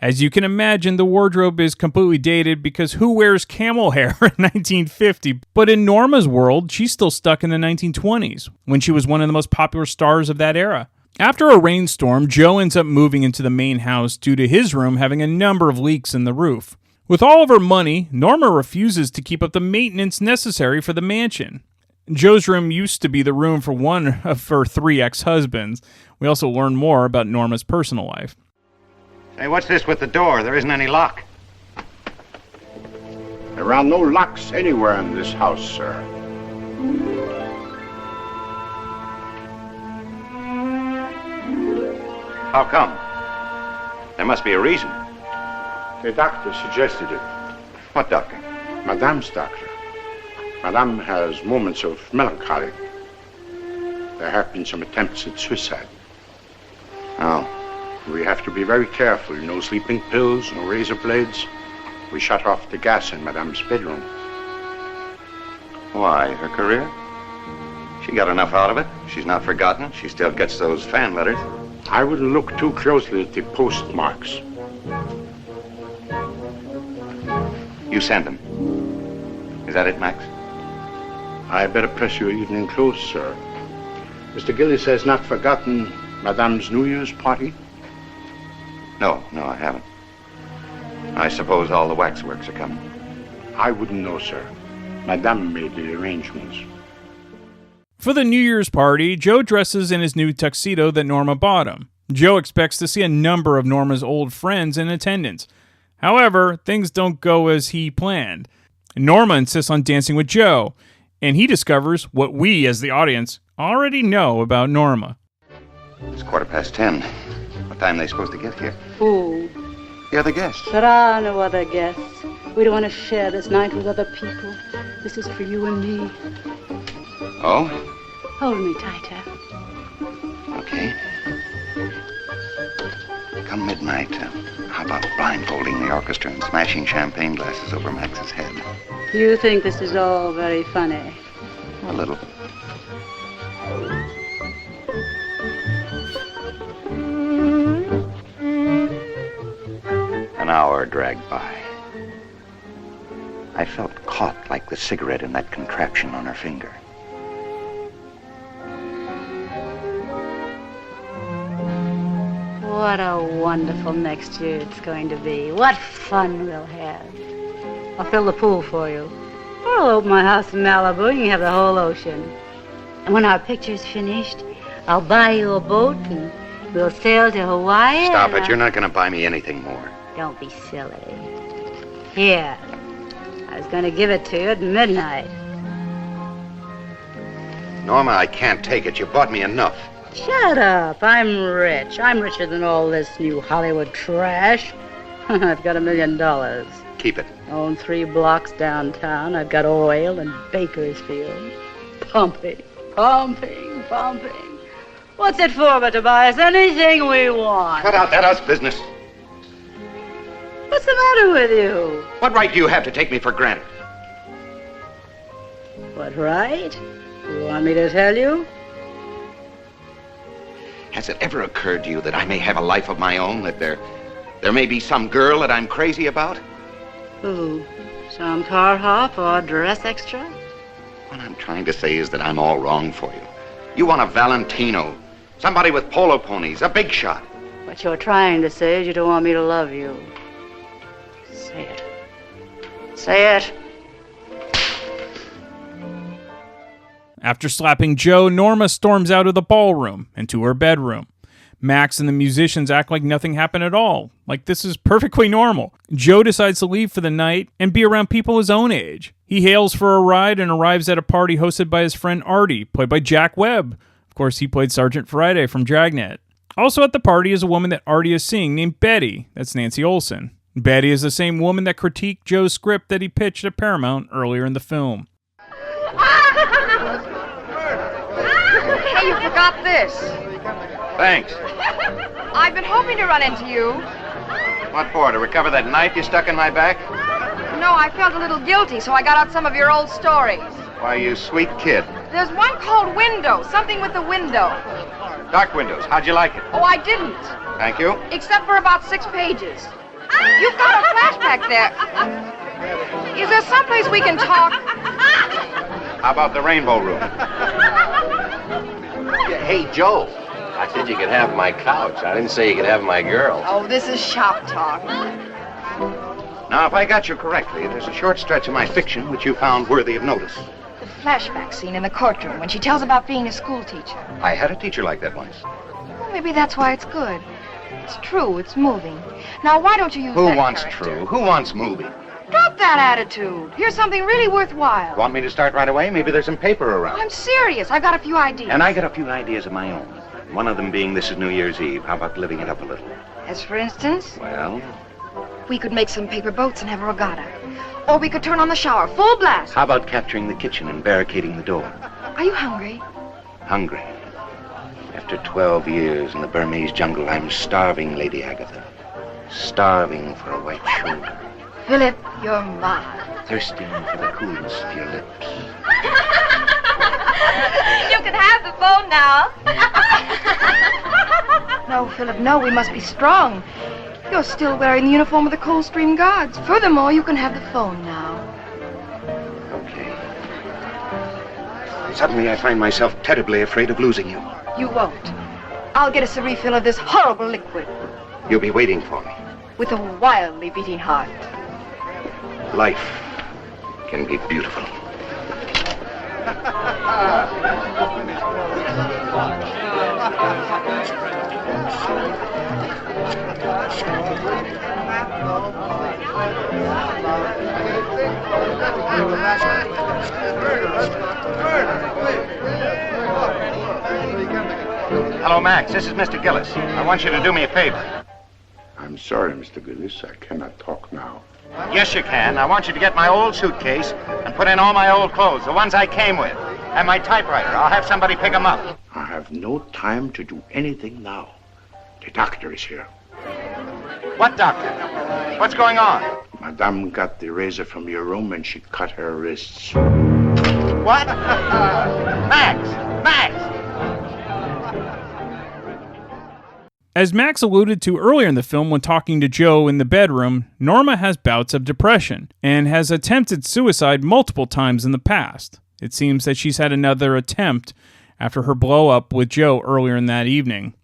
As you can imagine, the wardrobe is completely dated because who wears camel hair in 1950? But in Norma's world, she's still stuck in the 1920s, when she was one of the most popular stars of that era. After a rainstorm, Joe ends up moving into the main house due to his room having a number of leaks in the roof. With all of her money, Norma refuses to keep up the maintenance necessary for the mansion. Joe's room used to be the room for one of her 3 ex-husbands. We also learn more about Norma's personal life.
Hey, what's this with the door? There isn't any lock.
There are no locks anywhere in this house, sir.
How come? There must be a reason.
The doctor suggested it.
What doctor?
Madame's doctor. Madame has moments of melancholy. There have been some attempts at suicide.
Oh.
We have to be very careful. No sleeping pills, no razor blades. We shut off the gas in Madame's bedroom.
Why, her career? She got enough out of it. She's not forgotten. She still gets those fan letters.
I wouldn't look too closely at the postmarks.
You sent them. Is that it, Max?
I better press your evening clothes, sir. Mr. Gillis has not forgotten Madame's New Year's party?
No, I haven't. I suppose all the waxworks are coming.
I wouldn't know, sir. Madame made the arrangements.
For the New Year's party, Joe dresses in his new tuxedo that Norma bought him. Joe expects to see a number of Norma's old friends in attendance. However, things don't go as he planned. Norma insists on dancing with Joe, and he discovers what we, as the audience, already know about Norma.
It's 10:15. What time are they supposed to get here?
Who?
The other guests.
There are no other guests. We don't want to share this night with other people. This is for you and me.
Oh?
Hold me tighter.
Okay. Come midnight, how about blindfolding the orchestra and smashing champagne glasses over Max's head?
You think this is all very funny?
A little. An hour dragged by. I felt caught like the cigarette in that contraption on her finger.
What a wonderful next year it's going to be. What fun we'll have. I'll fill the pool for you. Or I'll open my house in Malibu and you can have the whole ocean. And when our picture's finished, I'll buy you a boat and we'll sail to Hawaii.
Stop it. You're not going to buy me anything more.
Don't be silly. Here. I was going to give it to you at midnight.
Norma, I can't take it. You bought me enough.
Shut up. I'm rich. I'm richer than all this new Hollywood trash. I've got $1 million.
Keep it.
Own 3 blocks downtown. I've got oil and Bakersfield. Pumping. What's it for but to buy us anything we want?
Cut out that us business.
What's the matter with you?
What right do you have to take me for granted?
What, right? You want me to tell you?
Has it ever occurred to you that I may have a life of my own, that there may be some girl that I'm crazy about?
Who? Some car hop or dress extra?
What I'm trying to say is that I'm all wrong for you. You want a Valentino, somebody with polo ponies, a big shot.
What you're trying to say is you don't want me to love you. Say it. Say it.
After slapping Joe, Norma storms out of the ballroom and to her bedroom. Max and the musicians act like nothing happened at all, like this is perfectly normal. Joe decides to leave for the night and be around people his own age. He hails for a ride and arrives at a party hosted by his friend Artie, played by Jack Webb. Of course, he played Sergeant Friday from Dragnet. Also at the party is a woman that Artie is seeing named Betty. That's Nancy Olson. Betty is the same woman that critiqued Joe's script that he pitched at Paramount earlier in the film.
Hey, you forgot this.
Thanks.
I've been hoping to run into you.
What for, to recover that knife you stuck in my back?
No, I felt a little guilty, so I got out some of your old stories.
Why, you sweet kid.
There's one called Window, something with the window.
Dark Windows, how'd you like it?
Oh, I didn't.
Thank you.
Except for about 6 pages. You've got a flashback there. Is there someplace we can talk?
How about the Rainbow Room?
Hey, Joe. I said you could have my couch. I didn't say you could have my girl.
Oh, this is shop talk.
Now, if I got you correctly, there's a short stretch of my fiction which you found worthy of notice.
The flashback scene in the courtroom when she tells about being a school teacher.
I had a teacher like that once.
Well, maybe that's why it's good. It's true, it's moving. Now, why don't you use
Who
that
wants
character?
true? Who wants movie?
Drop that attitude. Here's something really worthwhile.
Want me to start right away? Maybe there's some paper around.
I'm serious. I've got a few ideas.
And I got a few ideas of my own. One of them being this is New Year's Eve. How about living it up a little?
As for instance?
Well,
we could make some paper boats and have a regatta. Or we could turn on the shower, full blast.
how about capturing the kitchen and barricading the door?
Are you hungry?
Hungry. After 12 years in the Burmese jungle, I'm starving, Lady Agatha. Starving for a white shoulder.
Philip, you're mine.
Thirsting for the coolness of your lips.
You can have the phone now. No, Philip, no. We must be strong. You're still wearing the uniform of the Coldstream Guards. Furthermore, you can have the phone now.
Okay. Suddenly, I find myself terribly afraid of losing you.
You won't. I'll get us a refill of this horrible liquid
You'll be waiting for me.
with a wildly beating heart.
Life can be beautiful. Hello, Max. This is Mr. Gillis. I want you to do me a favor.
I'm sorry, Mr. Gillis. I cannot talk now.
Yes, you can. I want you to get my old suitcase and put in all my old clothes, the ones I came with, and my typewriter. I'll have somebody pick them up.
I have no time to do anything now. The doctor is here.
What doctor? What's going on?
Madame got the razor from your room and she cut her wrists.
What? Max! Max!
As Max alluded to earlier in the film when talking to Joe in the bedroom, Norma has bouts of depression and has attempted suicide multiple times in the past. It seems that she's had another attempt after her blow-up with Joe earlier in that evening.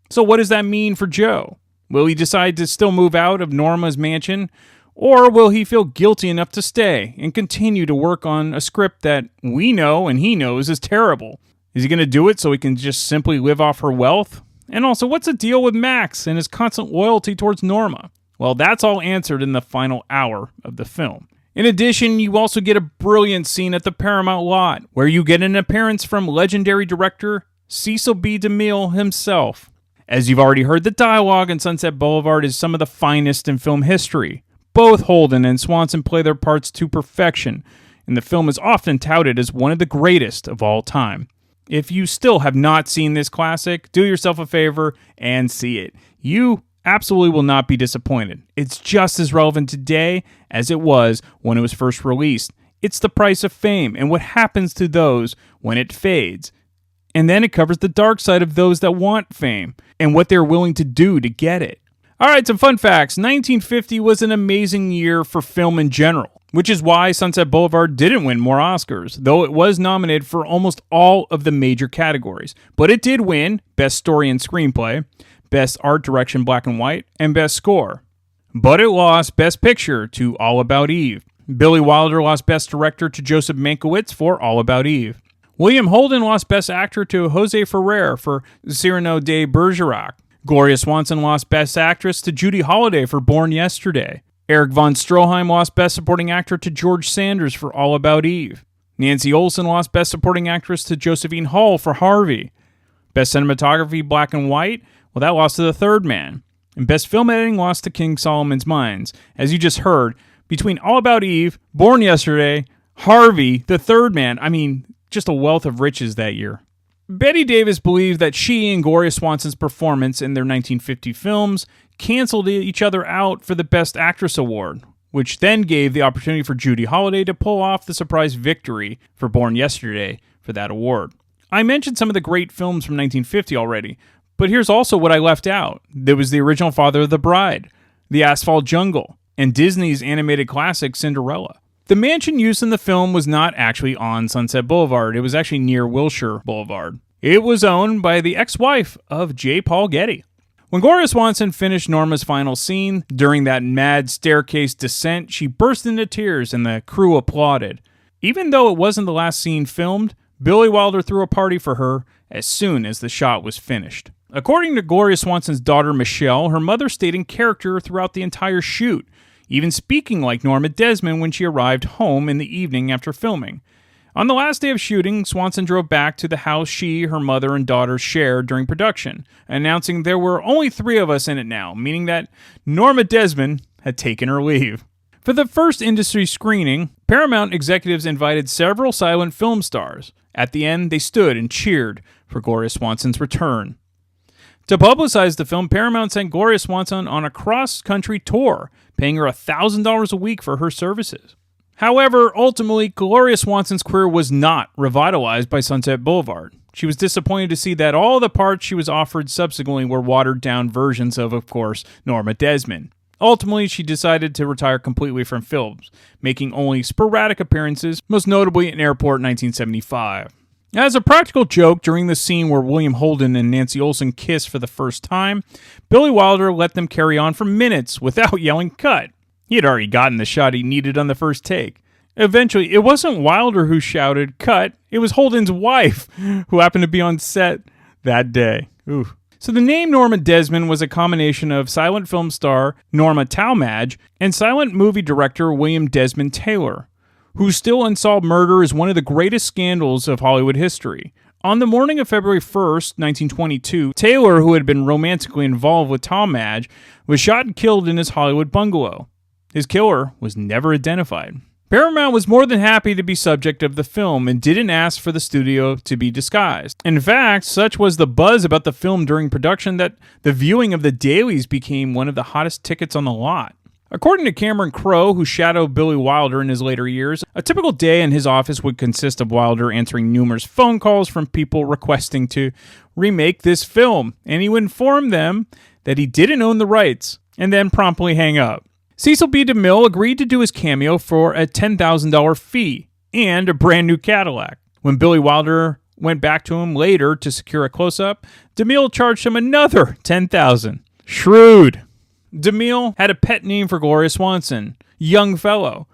So what does that mean for Joe? Will he decide to still move out of Norma's mansion? Or will he feel guilty enough to stay and continue to work on a script that we know and he knows is terrible? Is he going to do it so he can just simply live off her wealth? And also, what's the deal with Max and his constant loyalty towards Norma? Well, that's all answered in the final hour of the film. In addition, you also get a brilliant scene at the Paramount lot, where you get an appearance from legendary director Cecil B. DeMille himself. As you've already heard, the dialogue in Sunset Boulevard is some of the finest in film history. Both Holden and Swanson play their parts to perfection, and the film is often touted as one of the greatest of all time. If you still have not seen this classic, do yourself a favor and see it. You absolutely will not be disappointed. It's just as relevant today as it was when it was first released, It's the price of fame and what happens to those when it fades. And then it covers the dark side of those that want fame and what they're willing to do to get it. All right, some fun facts. 1950 was an amazing year for film in general, which is why Sunset Boulevard didn't win more Oscars, though it was nominated for almost all of the major categories. But it did win Best Story and Screenplay, Best Art Direction Black and White, and Best Score. But it lost Best Picture to All About Eve. Billy Wilder lost Best Director to Joseph Mankiewicz for All About Eve. William Holden lost Best Actor to Jose Ferrer for Cyrano de Bergerac. Gloria Swanson lost Best Actress to Judy Holliday for Born Yesterday. Erich von Stroheim lost Best Supporting Actor to George Sanders for All About Eve. Nancy Olson lost Best Supporting Actress to Josephine Hull for Harvey. Best Cinematography Black and White, well, that lost to The Third Man. And Best Film Editing lost to King Solomon's Mines. As you just heard, between All About Eve, Born Yesterday, Harvey, The Third Man, just a wealth of riches that year. Bette Davis believed that she and Gloria Swanson's performance in their 1950 films canceled each other out for the Best Actress award, which then gave the opportunity for Judy Holliday to pull off the surprise victory for Born Yesterday for that award. I mentioned some of the great films from 1950 already, but here's also what I left out. There was the original Father of the Bride, The Asphalt Jungle, and Disney's animated classic Cinderella. The mansion used in the film was not actually on Sunset Boulevard. It was actually near Wilshire Boulevard. It was owned by the ex-wife of J. Paul Getty. When Gloria Swanson finished Norma's final scene, during that mad staircase descent, she burst into tears and the crew applauded. Even though it wasn't the last scene filmed, Billy Wilder threw a party for her as soon as the shot was finished. According to Gloria Swanson's daughter Michelle, her mother stayed in character throughout the entire shoot, even speaking like Norma Desmond when she arrived home in the evening after filming. On the last day of shooting, Swanson drove back to the house she, her mother, and daughter shared during production, announcing there were only 3 of us in it now, meaning that Norma Desmond had taken her leave. For the first industry screening, Paramount executives invited several silent film stars. At the end, they stood and cheered for Gloria Swanson's return. To publicize the film, Paramount sent Gloria Swanson on a cross-country tour, paying her $1,000 a week for her services. However, ultimately, Gloria Swanson's career was not revitalized by Sunset Boulevard. She was disappointed to see that all the parts she was offered subsequently were watered-down versions of course, Norma Desmond. Ultimately, she decided to retire completely from films, making only sporadic appearances, most notably in Airport 1975. As a practical joke, during the scene where William Holden and Nancy Olson kiss for the first time, Billy Wilder let them carry on for minutes without yelling cut. He had already gotten the shot he needed on the first take. Eventually, it wasn't Wilder who shouted, "Cut!" It was Holden's wife, who happened to be on set that day. Ooh. So the name Norma Desmond was a combination of silent film star Norma Talmadge and silent movie director William Desmond Taylor, whose still unsolved murder is one of the greatest scandals of Hollywood history. On the morning of February 1st, 1922, Taylor, who had been romantically involved with Talmadge, was shot and killed in his Hollywood bungalow. His killer was never identified. Paramount was more than happy to be subject of the film and didn't ask for the studio to be disguised. In fact, such was the buzz about the film during production that the viewing of the dailies became one of the hottest tickets on the lot. According to Cameron Crowe, who shadowed Billy Wilder in his later years, a typical day in his office would consist of Wilder answering numerous phone calls from people requesting to remake this film, and he would inform them that he didn't own the rights, and then promptly hang up. Cecil B. DeMille agreed to do his cameo for a $10,000 fee and a brand new Cadillac. When Billy Wilder went back to him later to secure a close-up, DeMille charged him another $10,000. Shrewd. DeMille had a pet name for Gloria Swanson, Young Fellow.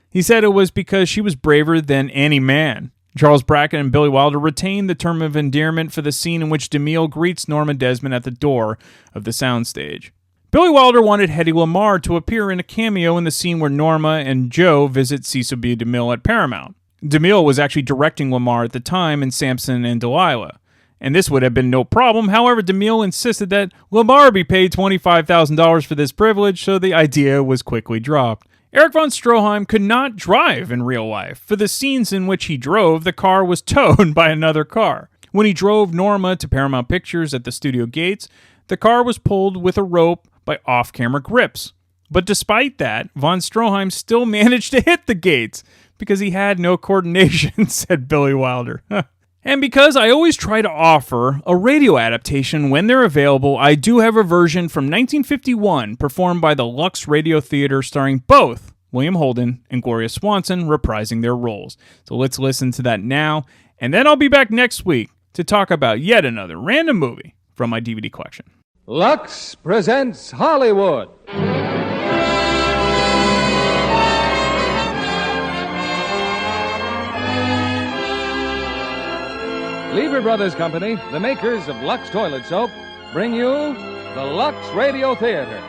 He said it was because she was braver than any man. Charles Brackett and Billy Wilder retained the term of endearment for the scene in which DeMille greets Norma Desmond at the door of the soundstage. Billy Wilder wanted Hedy Lamarr to appear in a cameo in the scene where Norma and Joe visit Cecil B. DeMille at Paramount. DeMille was actually directing Lamarr at the time in Samson and Delilah, and this would have been no problem. However, DeMille insisted that Lamarr be paid $25,000 for this privilege, so the idea was quickly dropped. Erich von Stroheim could not drive in real life. For the scenes in which he drove, the car was towed by another car. When he drove Norma to Paramount Pictures at the studio gates, the car was pulled with a rope by off-camera grips. But despite that, von Stroheim still managed to hit the gates. because he had no coordination, said Billy Wilder. And because I always try to offer a radio adaptation when they're available, I do have a version from 1951 performed by the Lux Radio Theater starring both William Holden and Gloria Swanson reprising their roles. So let's listen to that now, and then I'll be back next week to talk about yet another random movie from my DVD collection.
Lux presents Hollywood. Lever Brothers Company, the makers of Lux Toilet Soap, bring you the Lux Radio Theater,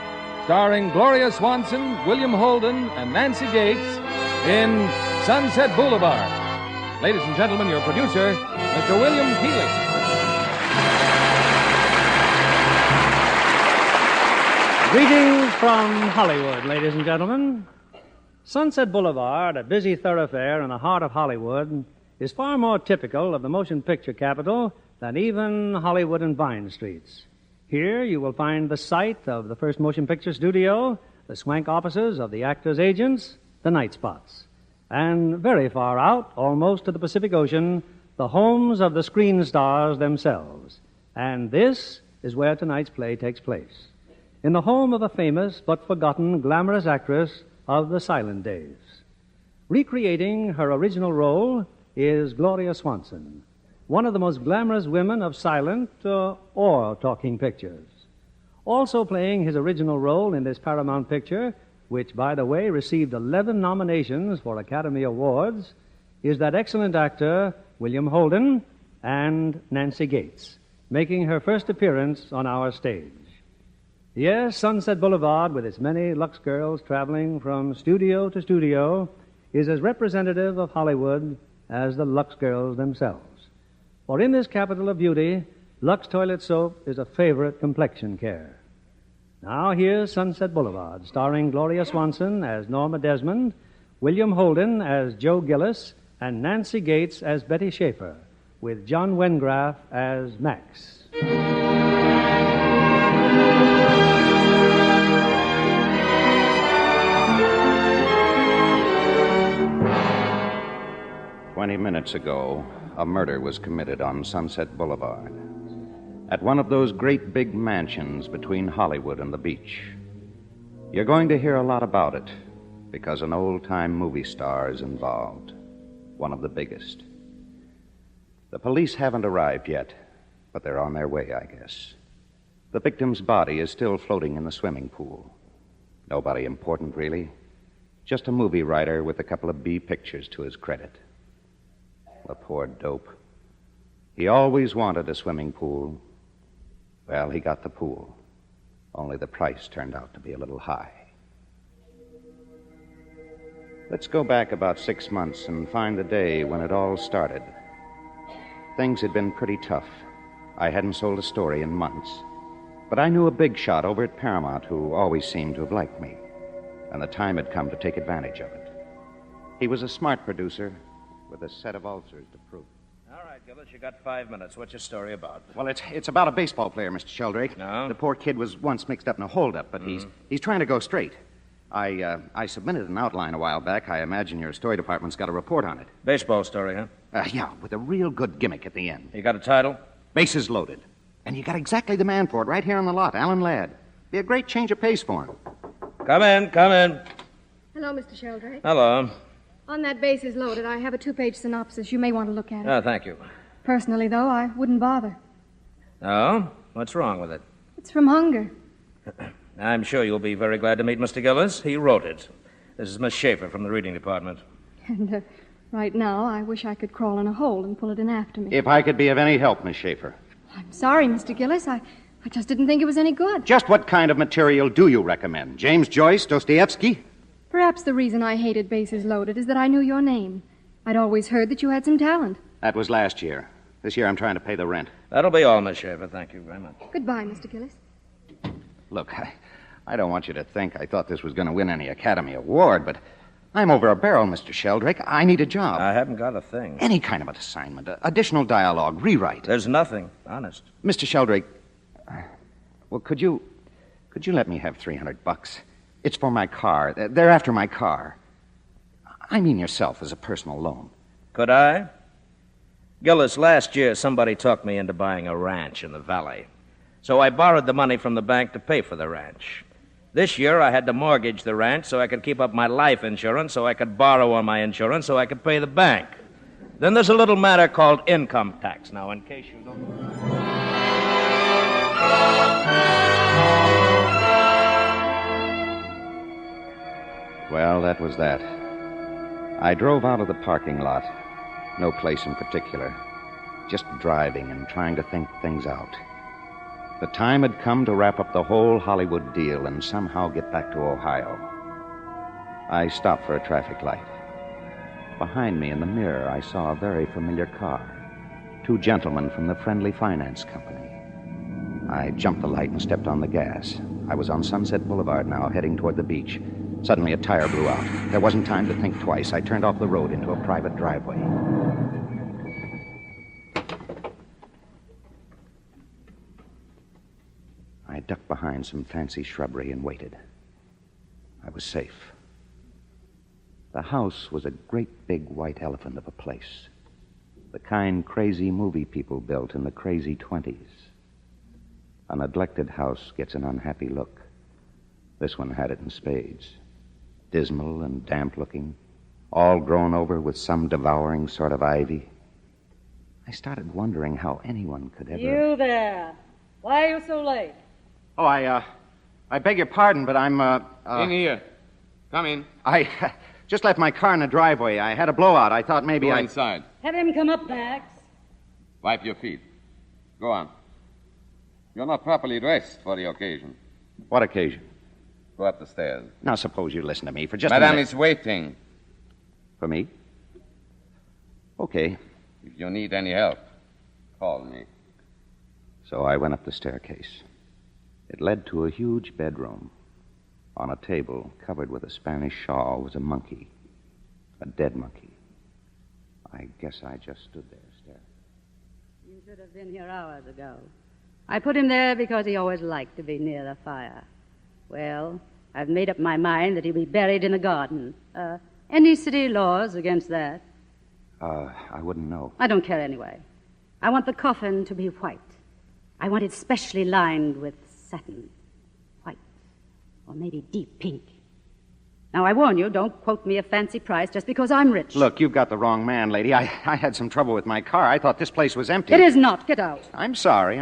starring Gloria Swanson, William Holden, and Nancy Gates in Sunset Boulevard. Ladies and gentlemen, your producer, Mr. William Keighley.
Greetings from Hollywood, ladies and gentlemen. Sunset Boulevard, a busy thoroughfare in the heart of Hollywood, is far more typical of the motion picture capital than even Hollywood and Vine Streets. Here you will find the site of the first motion picture studio, the swank offices of the actors' agents, the night spots. And very far out, almost to the Pacific Ocean, the homes of the screen stars themselves. And this is where tonight's play takes place, in the home of a famous but forgotten glamorous actress of the silent days. Recreating her original role is Gloria Swanson, one of the most glamorous women of silent or talking pictures. Also playing his original role in this Paramount picture, which, by the way, received 11 nominations for Academy Awards, is that excellent actor, William Holden, and Nancy Gates, making her first appearance on our stage. Yes, Sunset Boulevard, with its many Lux girls traveling from studio to studio, is as representative of Hollywood as the Lux girls themselves. For in this capital of beauty, Lux toilet soap is a favorite complexion care. Now here's Sunset Boulevard, starring Gloria Swanson as Norma Desmond, William Holden as Joe Gillis, and Nancy Gates as Betty Schaefer, with John Wengraf as Max.
20 minutes ago, a murder was committed on Sunset Boulevard, at one of those great big mansions between Hollywood and the beach. You're going to hear a lot about it, because an old-time movie star is involved, one of the biggest. The police haven't arrived yet, but they're on their way, I guess. The victim's body is still floating in the swimming pool. Nobody important, really. Just a movie writer with a couple of B pictures to his credit. The poor dope. He always wanted a swimming pool. Well, he got the pool. Only the price turned out to be a little high. Let's go back about 6 months and find the day when it all started. Things had been pretty tough. I hadn't sold a story in months. But I knew a big shot over at Paramount who always seemed to have liked me. And the time had come to take advantage of it. He was a smart producer with a set of ulcers to prove.
All right, Gillis, you got 5 minutes. What's your story about?
Well, it's about a baseball player, Mr. Sheldrake.
No?
The poor kid was once mixed up in a holdup, but he's trying to go straight. I submitted an outline a while back. I imagine your story department's got a report on it.
Baseball story, huh?
Yeah, with a real good gimmick at the end.
You got a title?
Bases loaded. And you got exactly the man for it right here on the lot, Alan Ladd. Be a great change of pace for him.
Come in.
Hello, Mr. Sheldrake.
Hello.
On that bases loaded, I have a 2-page synopsis. You may want to look at it.
Oh, thank you.
Personally, though, I wouldn't bother.
Oh? What's wrong with it?
It's from hunger.
I'm sure you'll be very glad to meet Mr. Gillis. He wrote it. This is Miss Schaefer from the reading department.
And right now, I wish I could crawl in a hole and pull it in after me.
If I could be of any help, Miss Schaefer.
I'm sorry, Mr. Gillis. I just didn't think it was any good.
Just what kind of material do you recommend? James Joyce, Dostoevsky?
Perhaps the reason I hated Bases Loaded is that I knew your name. I'd always heard that you had some talent.
That was last year. This year I'm trying to pay the rent.
That'll be all, Miss Schaefer. Thank you very much.
Goodbye, Mr. Gillis.
Look, I don't want you to think I thought this was going to win any Academy Award, but I'm over a barrel, Mr. Sheldrake. I need a job.
I haven't got a thing.
Any kind of an assignment. Additional dialogue, rewrite.
There's nothing, honest.
Mr. Sheldrake, well, could you let me have $300? It's for my car. They're after my car. I mean yourself as a personal loan.
Could I? Gillis, last year somebody talked me into buying a ranch in the valley. So I borrowed the money from the bank to pay for the ranch. This year I had to mortgage the ranch so I could keep up my life insurance, so I could borrow on my insurance, so I could pay the bank. Then there's a little matter called income tax. Now, in case you don't...
Well, that was that. I drove out of the parking lot. No place in particular. Just driving and trying to think things out. The time had come to wrap up the whole Hollywood deal and somehow get back to Ohio. I stopped for a traffic light. Behind me in the mirror, I saw a very familiar car. 2 gentlemen from the Friendly Finance Company. I jumped the light and stepped on the gas. I was on Sunset Boulevard now, heading toward the beach. Suddenly, a tire blew out. There wasn't time to think twice. I turned off the road into a private driveway. I ducked behind some fancy shrubbery and waited. I was safe. The house was a great big white elephant of a place. The kind crazy movie people built in the crazy 20s. A neglected house gets an unhappy look. This one had it in spades. Dismal and damp-looking, all grown over with some devouring sort of ivy. I started wondering how anyone could ever...
You there. Why are you so late?
Oh, I beg your pardon, but I'm,
In here. Come in.
I just left my car in the driveway. I had a blowout. I thought maybe
Go inside.
Have him come up, Max.
Wipe your feet. Go on. You're not properly dressed for the occasion.
What occasion?
Go up the stairs.
Now, suppose you listen to me for just
Madame
a minute.
is waiting.
For me? Okay.
If you need any help, call me.
So I went up the staircase. It led to a huge bedroom. On a table, covered with a Spanish shawl, was a monkey. A dead monkey. I guess I just stood there staring.
You should have been here hours ago. I put him there because he always liked to be near the fire. Well, I've made up my mind that he'll be buried in the garden. Any city laws against that?
I wouldn't know.
I don't care anyway. I want the coffin to be white. I want it specially lined with satin. White. Or maybe deep pink. Now, I warn you, don't quote me a fancy price just because I'm rich.
Look, you've got the wrong man, lady. I had some trouble with my car. I thought this place was empty.
It is not. Get out.
I'm sorry.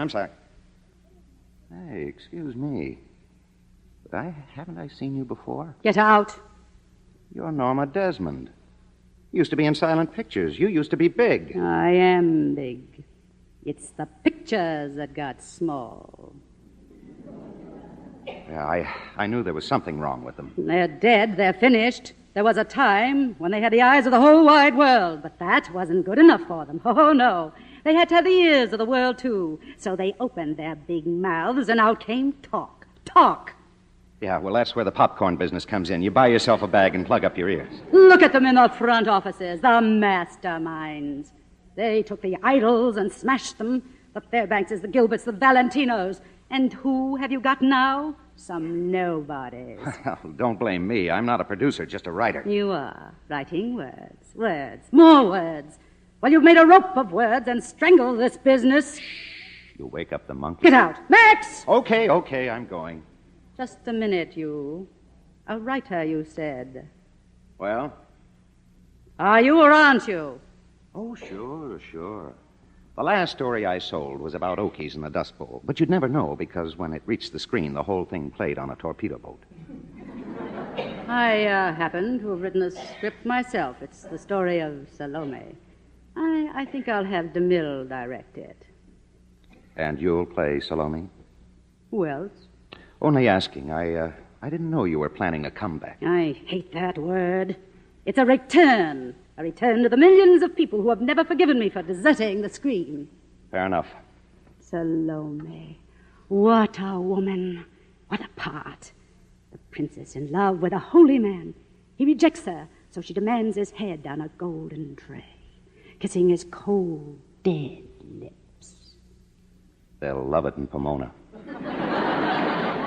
Hey, excuse me. But haven't I seen you before?
Get out.
You're Norma Desmond. You used to be in silent pictures. You used to be big.
I am big. It's the pictures that got small.
Yeah, I knew there was something wrong with them.
They're dead. They're finished. There was a time when they had the eyes of the whole wide world, but that wasn't good enough for them. Oh, no. They had to have the ears of the world, too. So they opened their big mouths, and out came talk. Talk.
Yeah, well, that's where the popcorn business comes in. You buy yourself a bag and plug up your ears.
Look at them in the front offices, the masterminds. They took the idols and smashed them. The Fairbankses, the Gilberts, the Valentinos. And who have you got now? Some nobodies.
Well, don't blame me. I'm not a producer, just a writer.
You are. Writing words. Words. More words. Well, you've made a rope of words and strangled this business.
You wake up the monkey.
Get out. Max!
Okay, I'm going.
Just a minute, you. A writer, you said.
Well?
Are you or aren't you?
Oh, sure. The last story I sold was about Okies in the Dust Bowl, but you'd never know because when it reached the screen, the whole thing played on a torpedo boat.
I happen to have written a script myself. It's the story of Salome. I think I'll have DeMille direct it.
And you'll play Salome?
Who else?
Only asking. I didn't know you were planning a comeback.
I hate that word. It's a return. A return to the millions of people who have never forgiven me for deserting the screen.
Fair enough.
Salome. What a woman. What a part. The princess in love with a holy man. He rejects her, so she demands his head on a golden tray, kissing his cold, dead lips.
They'll love it in Pomona.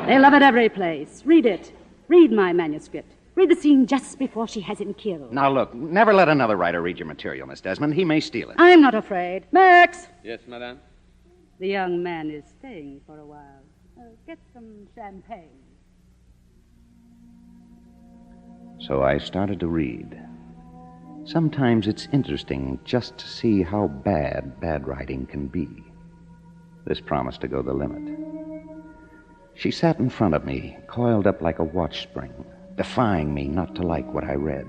They love it every place. Read it. Read my manuscript. Read the scene just before she has him killed.
Now, look, never let another writer read your material, Miss Desmond. He may steal it.
I'm not afraid. Max!
Yes, madame?
The young man is staying for a while. Get some champagne.
So I started to read. Sometimes it's interesting just to see how bad writing can be. This promised to go the limit. She sat in front of me, coiled up like a watch spring, defying me not to like what I read,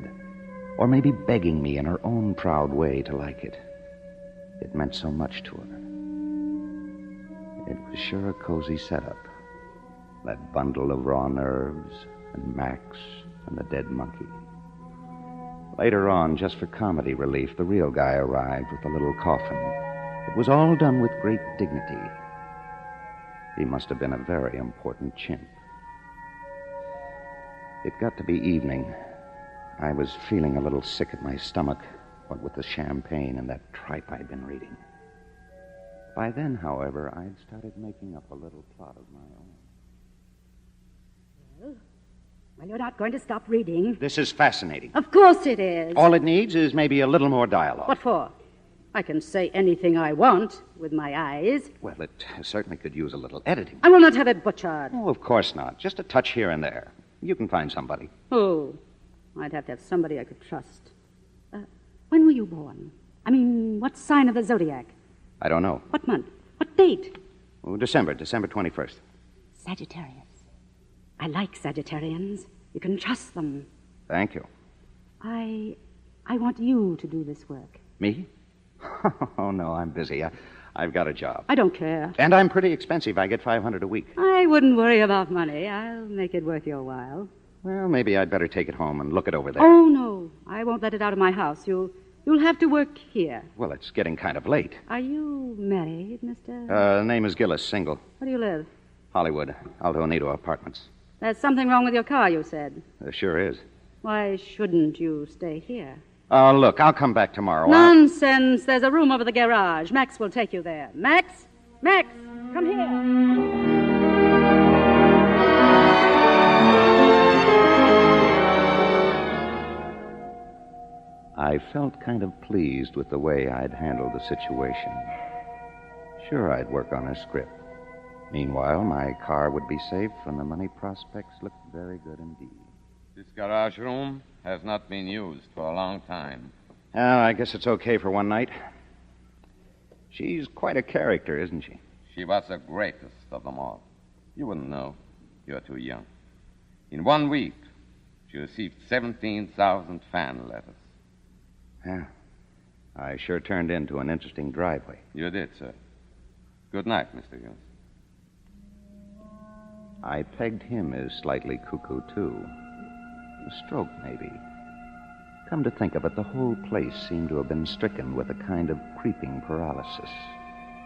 or maybe begging me in her own proud way to like it. It meant so much to her. It was sure a cozy setup. That bundle of raw nerves, and Max, and the dead monkey. Later on, just for comedy relief, the real guy arrived with the little coffin. It was all done with great dignity. He must have been a very important chimp. It got to be evening. I was feeling a little sick at my stomach, what with the champagne and that tripe I'd been reading. By then, however, I'd started making up a little plot of my own.
Well, you're not going to stop reading.
This is fascinating.
Of course it is.
All it needs is maybe a little more dialogue.
What for? I can say anything I want with my eyes.
Well, it certainly could use a little editing.
I will not have it butchered.
Oh, of course not. Just a touch here and there. You can find somebody.
Oh, I'd have to have somebody I could trust. When were you born? I mean, what sign of the zodiac?
I don't know.
What month? What date?
Oh, December 21st.
Sagittarius. I like Sagittarians. You can trust them.
Thank you.
I want you to do this work.
Me? Oh, no, I'm busy. I've got a job.
I don't care.
And I'm pretty expensive. I get $500 a week.
I wouldn't worry about money. I'll make it worth your while.
Well, maybe I'd better take it home and look it over there.
Oh, no. I won't let it out of my house. You'll have to work here.
Well, it's getting kind of late.
Are you married, Mr.?
The name is Gillis, single.
Where do you live?
Hollywood, Alto Nido Apartments.
There's something wrong with your car, you said.
There sure is.
Why shouldn't you stay here?
Look, I'll come back tomorrow.
Nonsense. There's a room over the garage. Max will take you there. Max? Max, come here.
I felt kind of pleased with the way I'd handled the situation. Sure, I'd work on a script. Meanwhile, my car would be safe, and the money prospects looked very good indeed.
This garage room has not been used for a long time.
I guess it's okay for one night. She's quite a character, isn't she?
She was the greatest of them all. You wouldn't know. You're too young. In 1 week, she received 17,000 fan letters.
Yeah. I sure turned into an interesting driveway.
You did, sir. Good night, Mr. Gillis.
I pegged him as slightly cuckoo, too. A stroke, maybe. Come to think of it, the whole place seemed to have been stricken with a kind of creeping paralysis,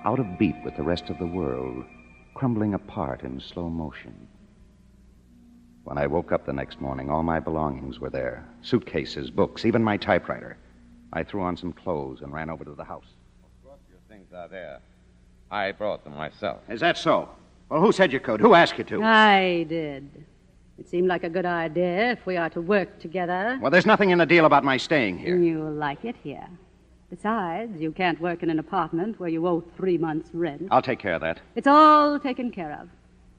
out of beat with the rest of the world, crumbling apart in slow motion. When I woke up the next morning, all my belongings were there. Suitcases, books, even my typewriter. I threw on some clothes and ran over to the house.
Of course, your things are there. I brought them myself.
Is that so? Well, who said you could? Who asked you to?
I did. It seemed like a good idea if we are to work together.
Well, there's nothing in the deal about my staying here.
You'll like it here. Besides, you can't work in an apartment where you owe 3 months' rent.
I'll take care of that.
It's all taken care of.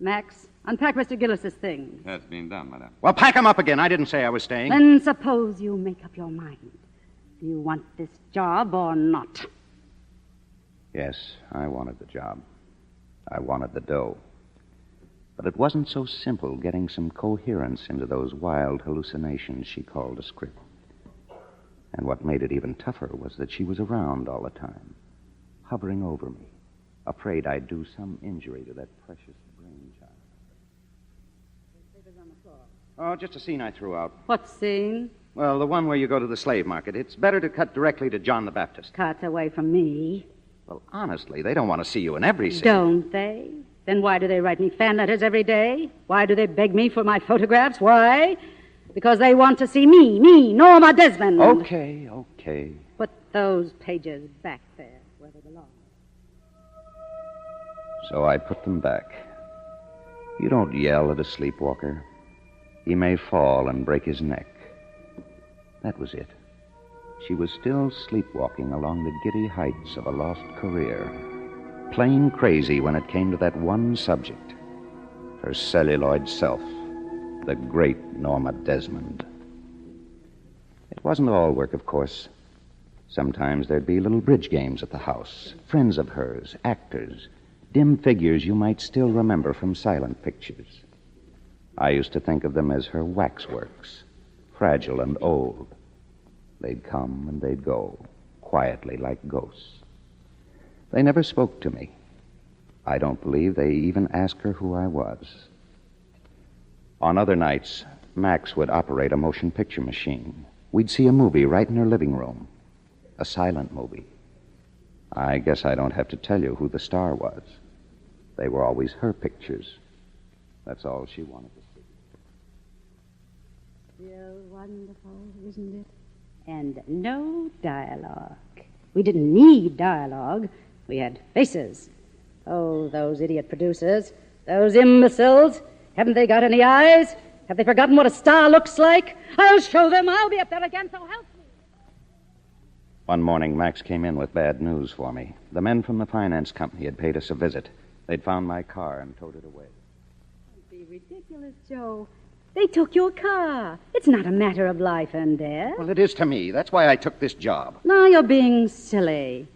Max, unpack Mr. Gillis's things.
That's been done, madame.
Well, pack them up again. I didn't say I was staying.
Then suppose you make up your mind. Do you want this job or not?
Yes, I wanted the job. I wanted the dough. But it wasn't so simple getting some coherence into those wild hallucinations she called a script. And what made it even tougher was that she was around all the time, hovering over me, afraid I'd do some injury to that precious brainchild. Oh, just a scene I threw out.
What scene?
Well, the one where you go to the slave market. It's better to cut directly to John the Baptist.
Cut away from me.
Well, honestly, they don't want to see you in every scene.
Don't they? Then why do they write me fan letters every day? Why do they beg me for my photographs? Why? Because they want to see me, Norma Desmond.
Okay.
Put those pages back there where they belong.
So I put them back. You don't yell at a sleepwalker. He may fall and break his neck. That was it. She was still sleepwalking along the giddy heights of a lost career, plain crazy when it came to that one subject, her celluloid self, the great Norma Desmond. It wasn't all work, of course. Sometimes there'd be little bridge games at the house, friends of hers, actors, dim figures you might still remember from silent pictures. I used to think of them as her waxworks, fragile and old. They'd come and they'd go, quietly like ghosts. They never spoke to me. I don't believe they even asked her who I was. On other nights, Max would operate a motion picture machine. We'd see a movie right in her living room, a silent movie. I guess I don't have to tell you who the star was. They were always her pictures. That's all she wanted to see.
Still wonderful, isn't it? And no dialogue. We didn't need dialogue. We had faces. Oh, those idiot producers. Those imbeciles. Haven't they got any eyes? Have they forgotten what a star looks like? I'll show them. I'll be up there again, so help me.
One morning, Max came in with bad news for me. The men from the finance company had paid us a visit. They'd found my car and towed it away.
Don't be ridiculous, Joe. They took your car. It's not a matter of life and death.
Well, it is to me. That's why I took this job.
Now you're being silly.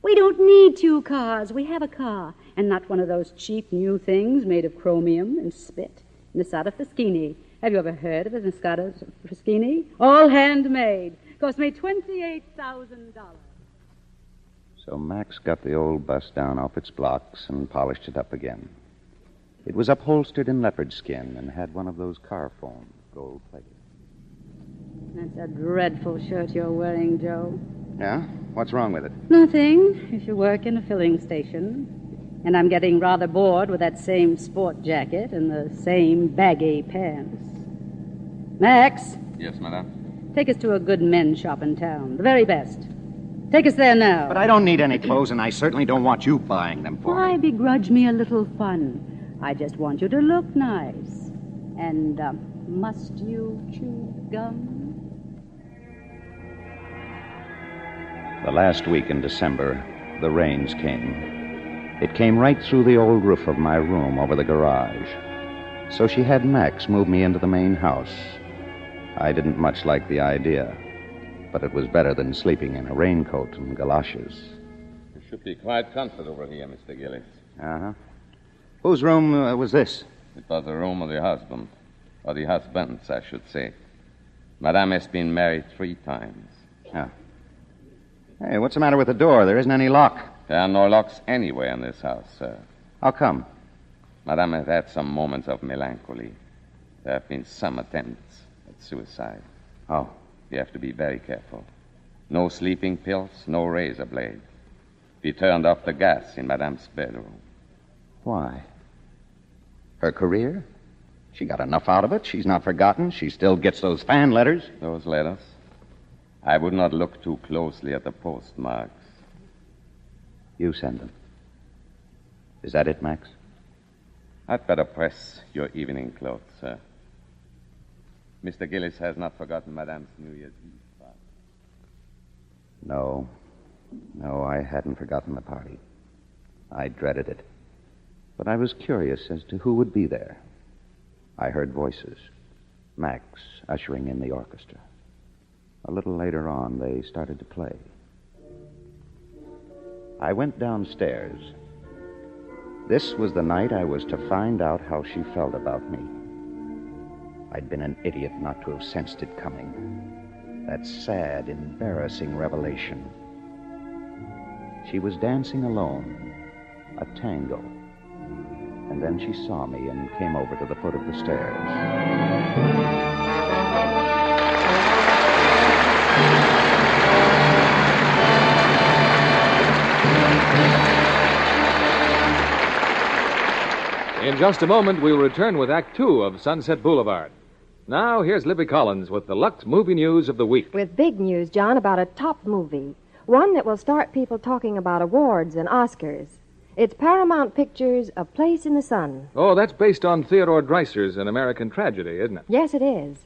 We don't need two cars. We have a car, and not one of those cheap new things made of chromium and spit. Nisada Fischini. Have you ever heard of a Nisada Fischini? All handmade. Cost me $28,000.
So Max got the old bus down off its blocks and polished it up again. It was upholstered in leopard skin and had one of those car phones, gold-plated.
That's a dreadful shirt you're wearing, Joe.
Yeah? What's wrong with it?
Nothing, if you work in a filling station. And I'm getting rather bored with that same sport jacket and the same baggy pants. Max?
Yes, madame?
Take us to a good men's shop in town, the very best. Take us there now.
But I don't need any clothes, and I certainly don't want you buying them for me.
Why begrudge me a little fun? I just want you to look nice. And, must you chew gum?
The last week in December, the rains came. It came right through the old roof of my room over the garage. So she had Max move me into the main house. I didn't much like the idea, but it was better than sleeping in a raincoat and galoshes.
You should be quite comfortable over here, Mr. Gillis.
Uh-huh. Whose room was this?
It was the room of the husband, or the husbands, I should say. Madame has been married 3 times.
Yeah. Hey, what's the matter with the door? There isn't any lock.
There are no locks anywhere in this house, sir.
How come?
Madame has had some moments of melancholy. There have been some attempts at suicide.
Oh.
You have to be very careful. No sleeping pills, no razor blade. We turned off the gas in Madame's bedroom.
Why? Her career? She got enough out of it. She's not forgotten. She still gets those fan letters.
Those letters? I would not look too closely at the postmarks.
You send them. Is that it, Max?
I'd better press your evening clothes, sir. Mr. Gillis has not forgotten Madame's New Year's Eve party.
No, I hadn't forgotten the party. I dreaded it. But I was curious as to who would be there. I heard voices. Max ushering in the orchestra. A little later on, they started to play. I went downstairs. This was the night I was to find out how she felt about me. I'd been an idiot not to have sensed it coming. That sad, embarrassing revelation. She was dancing alone, a tango. And then she saw me and came over to the foot of the stairs.
In just a moment, we'll return with Act 2 of Sunset Boulevard. Now, here's Libby Collins with the Lux Movie News of the Week.
With big news, John, about a top movie. One that will start people talking about awards and Oscars. It's Paramount Pictures' A Place in the Sun.
Oh, that's based on Theodore Dreiser's An American Tragedy, isn't it?
Yes, it is.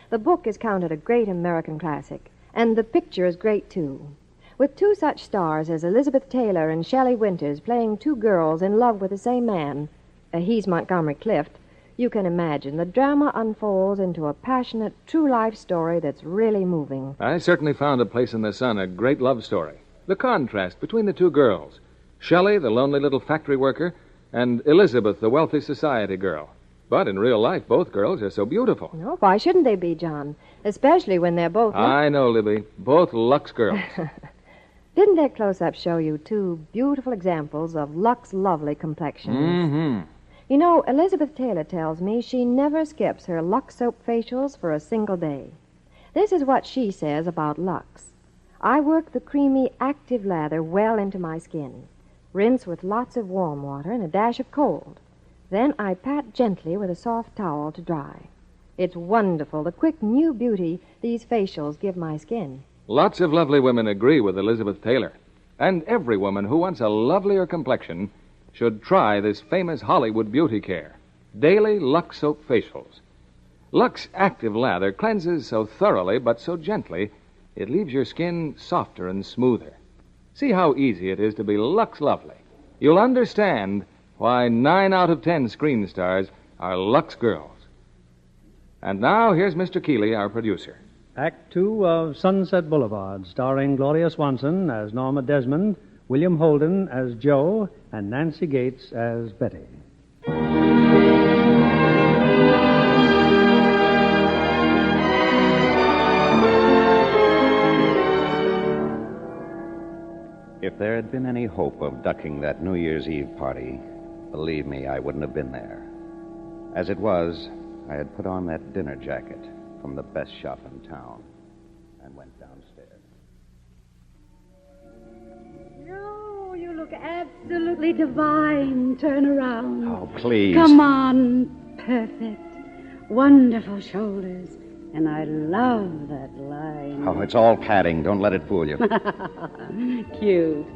The book is counted a great American classic, and the picture is great, too. With two such stars as Elizabeth Taylor and Shelley Winters playing two girls in love with the same man, he's Montgomery Clift, you can imagine the drama unfolds into a passionate, true-life story that's really moving.
I certainly found A Place in the Sun a great love story. The contrast between the two girls, Shelley, the lonely little factory worker, and Elizabeth, the wealthy society girl. But in real life, both girls are so beautiful.
No, why shouldn't they be, John? Especially when they're both...
I know, Libby. Both Lux girls.
Didn't their close-up show you two beautiful examples of Lux's lovely complexions?
Mm-hmm.
You know, Elizabeth Taylor tells me she never skips her Lux soap facials for a single day. This is what she says about Lux. I work the creamy, active lather well into my skin. Rinse with lots of warm water and a dash of cold. Then I pat gently with a soft towel to dry. It's wonderful, the quick new beauty these facials give my skin.
Lots of lovely women agree with Elizabeth Taylor. And every woman who wants a lovelier complexion should try this famous Hollywood beauty care. Daily Lux soap facials. Lux Active Lather cleanses so thoroughly but so gently, it leaves your skin softer and smoother. See how easy it is to be Lux lovely. You'll understand why 9 out of 10 screen stars are Lux girls. And now, here's Mr. Keeley, our producer.
Act 2 of Sunset Boulevard, starring Gloria Swanson as Norma Desmond, William Holden as Joe, and Nancy Gates as Betty.
If there had been any hope of ducking that New Year's Eve party, believe me, I wouldn't have been there. As it was, I had put on that dinner jacket from the best shop in town and went downstairs.
No, you look absolutely divine. Turn around.
Oh, please.
Come on. Perfect. Wonderful shoulders. And I love that line.
Oh, it's all padding. Don't let it fool you.
Cute.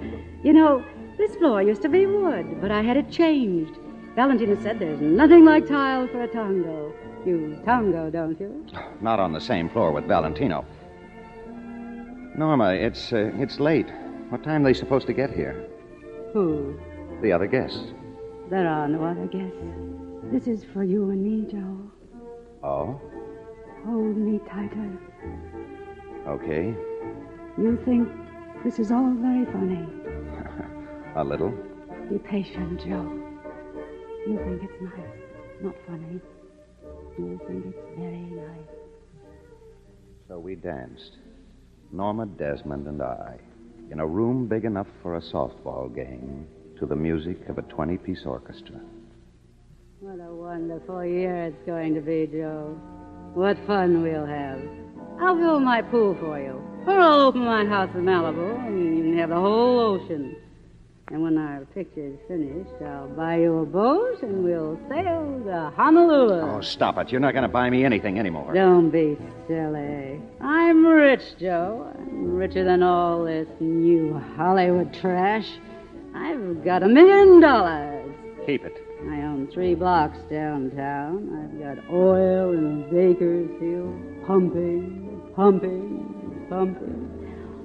You know, this floor used to be wood, but I had it changed. Valentina said there's nothing like tile for a tango. You tango, don't you?
Not on the same floor with Valentino. Norma, it's late. What time are they supposed to get here?
Who?
The other guests.
There are no other guests. This is for you and me, Joe.
Oh?
Hold me tighter.
Okay.
You think this is all very funny?
A little.
Be patient, Joe. You think it's nice, not funny. You think it's very nice.
So we danced, Norma Desmond and I, in a room big enough for a softball game, to the music of a 20-piece orchestra.
What a wonderful year it's going to be, Joe. What fun we'll have. I'll fill my pool for you. Or I'll open my house in Malibu, and you can have the whole ocean. And when our picture's finished, I'll buy you a boat, and we'll sail to Honolulu.
Oh, stop it. You're not going to buy me anything anymore.
Don't be silly. I'm rich, Joe. I'm richer than all this new Hollywood trash. I've got $1 million.
Keep it.
I own 3 blocks downtown. I've got oil in Bakersfield, pumping.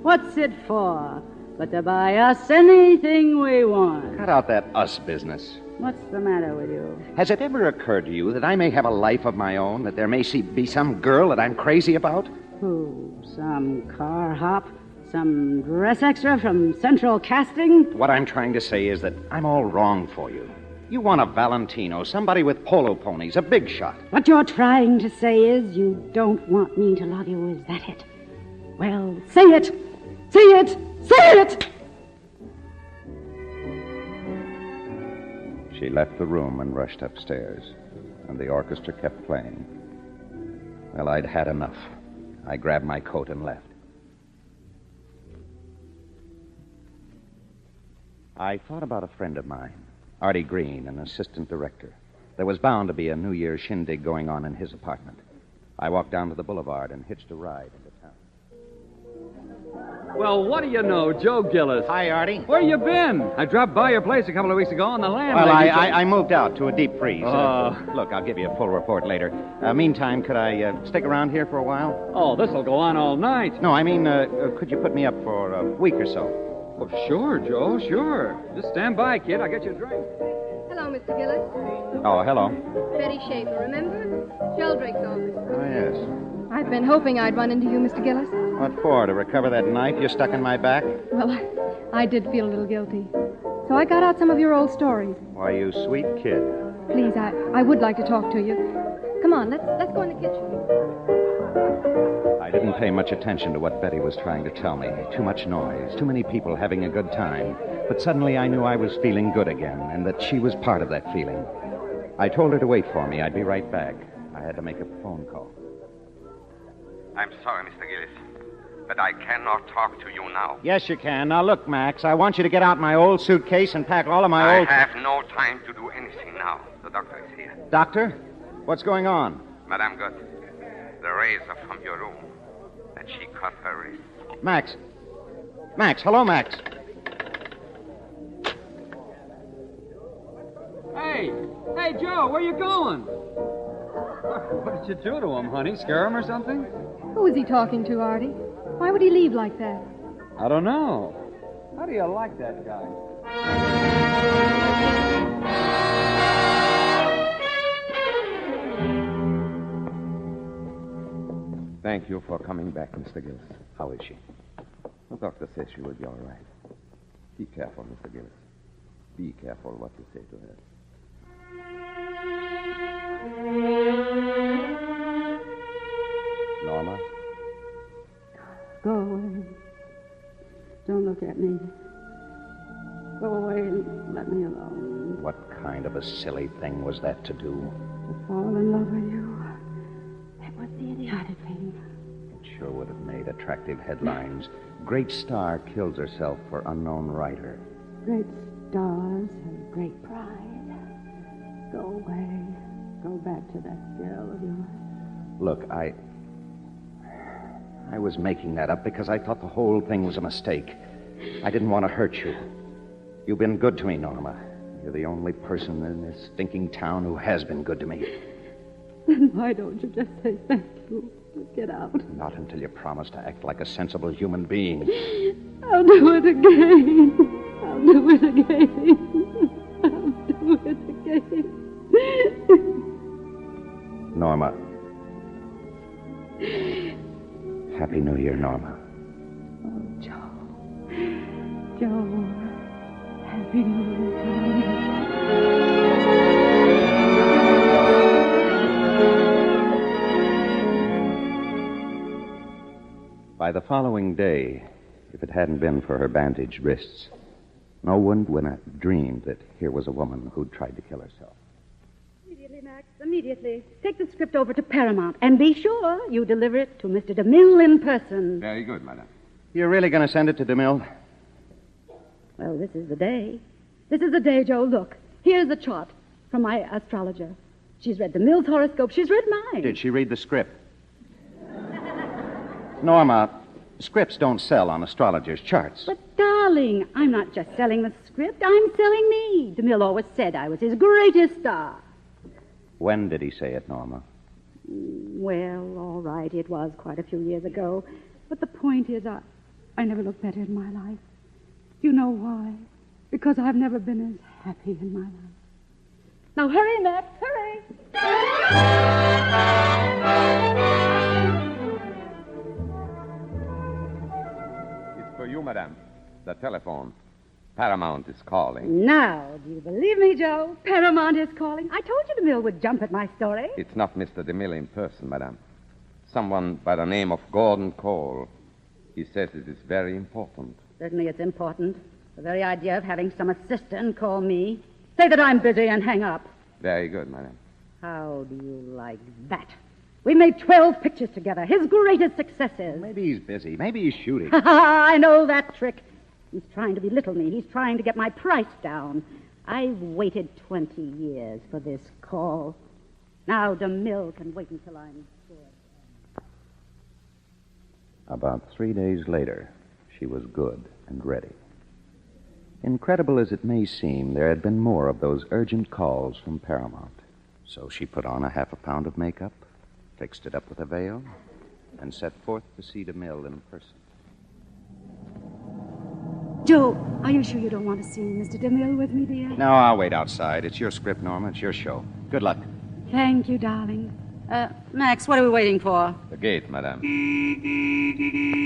What's it for but to buy us anything we want?
Cut out that us business.
What's the matter with you?
Has it ever occurred to you that I may have a life of my own, that there may be some girl that I'm crazy about?
Who? Some car hop? Some dress extra from Central Casting?
What I'm trying to say is that I'm all wrong for you. You want a Valentino, somebody with polo ponies, a big shot.
What you're trying to say is you don't want me to love you, is that it? Well, say it! Say it! Say it!
She left the room and rushed upstairs, and the orchestra kept playing. Well, I'd had enough. I grabbed my coat and left. I thought about a friend of mine, Artie Green, an assistant director. There was bound to be a New Year's shindig going on in his apartment. I walked down to the Boulevard and hitched a ride into town.
Well, what do you know? Joe Gillis.
Hi, Artie.
Where you been? I dropped by your place a couple of weeks ago and the landlady...
Well, I moved out to a deep freeze.
Oh.
Look, I'll give you a full report later. Meantime, could I stick around here for a while?
Oh, this'll go on all night.
No, I mean, could you put me up for a week or so?
Oh, sure, Joe, sure. Just stand by, kid. I'll get you a drink.
Hello, Mr. Gillis.
Oh, hello.
Betty Schaefer, remember? Sheldrake's office.
Oh, yes.
I've been hoping I'd run into you, Mr. Gillis.
What for? To recover that knife you stuck in my back?
Well, I did feel a little guilty. So I got out some of your old stories.
Why, you sweet kid.
Please, I would like to talk to you. Come on, let's go in the kitchen.
I didn't pay much attention to what Betty was trying to tell me. Too much noise, too many people having a good time. But suddenly I knew I was feeling good again, and that she was part of that feeling. I told her to wait for me. I'd be right back. I had to make a phone call.
I'm sorry, Mr. Gillis, but I cannot talk to you now.
Yes, you can. Now, look, Max, I want you to get out my old suitcase and pack all of my old...
I have no time to do anything now. The doctor is here.
Doctor? What's going on?
Madame got the razor from your room, and she cut her wrist.
Max. Max, hello, Max.
Hey, Joe, where you going? What did you do to him, honey? Scare him or something?
Who is he talking to, Artie? Why would he leave like that?
I don't know. How do you like that guy?
Thank you for coming back, Mr. Gillis. How is she? The doctor says she will be all right. Be careful, Mr. Gillis. Be careful what you say to her. Norma?
Go away. Don't look at me. Go away and let me alone.
What kind of a silly thing was that to do?
To fall in love with you. That was the idiotic thing.
It sure would have made attractive headlines. Great star kills herself for unknown writer.
Great stars have great pride. Go away. Go back to that girl of yours.
Look, I was making that up because I thought the whole thing was a mistake. I didn't want to hurt you. You've been good to me, Norma. You're the only person in this stinking town who has been good to me.
Then why don't you just say thank you? Get out.
Not until you promise to act like a sensible human being.
I'll do it again. I'll do it again. I'll do it again.
Norma. Happy New Year, Norma.
Oh, Joe. Joe. Happy New Year,
By the following day, if it hadn't been for her bandaged wrists, no one would have dreamed that here was a woman who'd tried to kill herself.
Immediately, Max, immediately. Take the script over to Paramount, and be sure you deliver it to Mr. DeMille in person.
Very good, madam.
You're really going to send it to DeMille?
Well, this is the day. This is the day, Joe. Look, here's the chart from my astrologer. She's read DeMille's horoscope. She's read mine.
Did she read the script? Norma, scripts don't sell on astrologers' charts.
But, darling, I'm not just selling the script. I'm selling me. DeMille always said I was his greatest star.
When did he say it, Norma?
Well, all right, it was quite a few years ago. But the point is, I never looked better in my life. You know why? Because I've never been as happy in my life. Now, hurry, Max, hurry!
It's for you, madame. The telephone. Paramount is calling.
Now, do you believe me, Joe? Paramount is calling. I told you DeMille would jump at my story.
It's not Mr. DeMille in person, madame. Someone by the name of Gordon Cole. He says it is very important.
Certainly it's important. The very idea of having some assistant call me. Say that I'm busy and hang up.
Very good, madame.
How do you like that? We made 12 pictures together. His greatest successes.
Maybe he's busy. Maybe he's shooting.
I know that trick. He's trying to belittle me. He's trying to get my price down. I've waited 20 years for this call. Now DeMille can wait until I'm dead.
About 3 days later, she was good and ready. Incredible as it may seem, there had been more of those urgent calls from Paramount. So she put on a half a pound of makeup, fixed it up with a veil, and set forth to see DeMille in person.
Joe, are you sure you don't want to see Mr. DeMille with me, dear?
No, I'll wait outside. It's your script, Norma. It's your show. Good luck.
Thank you, darling.
Max, what are we waiting for?
The gate, madame.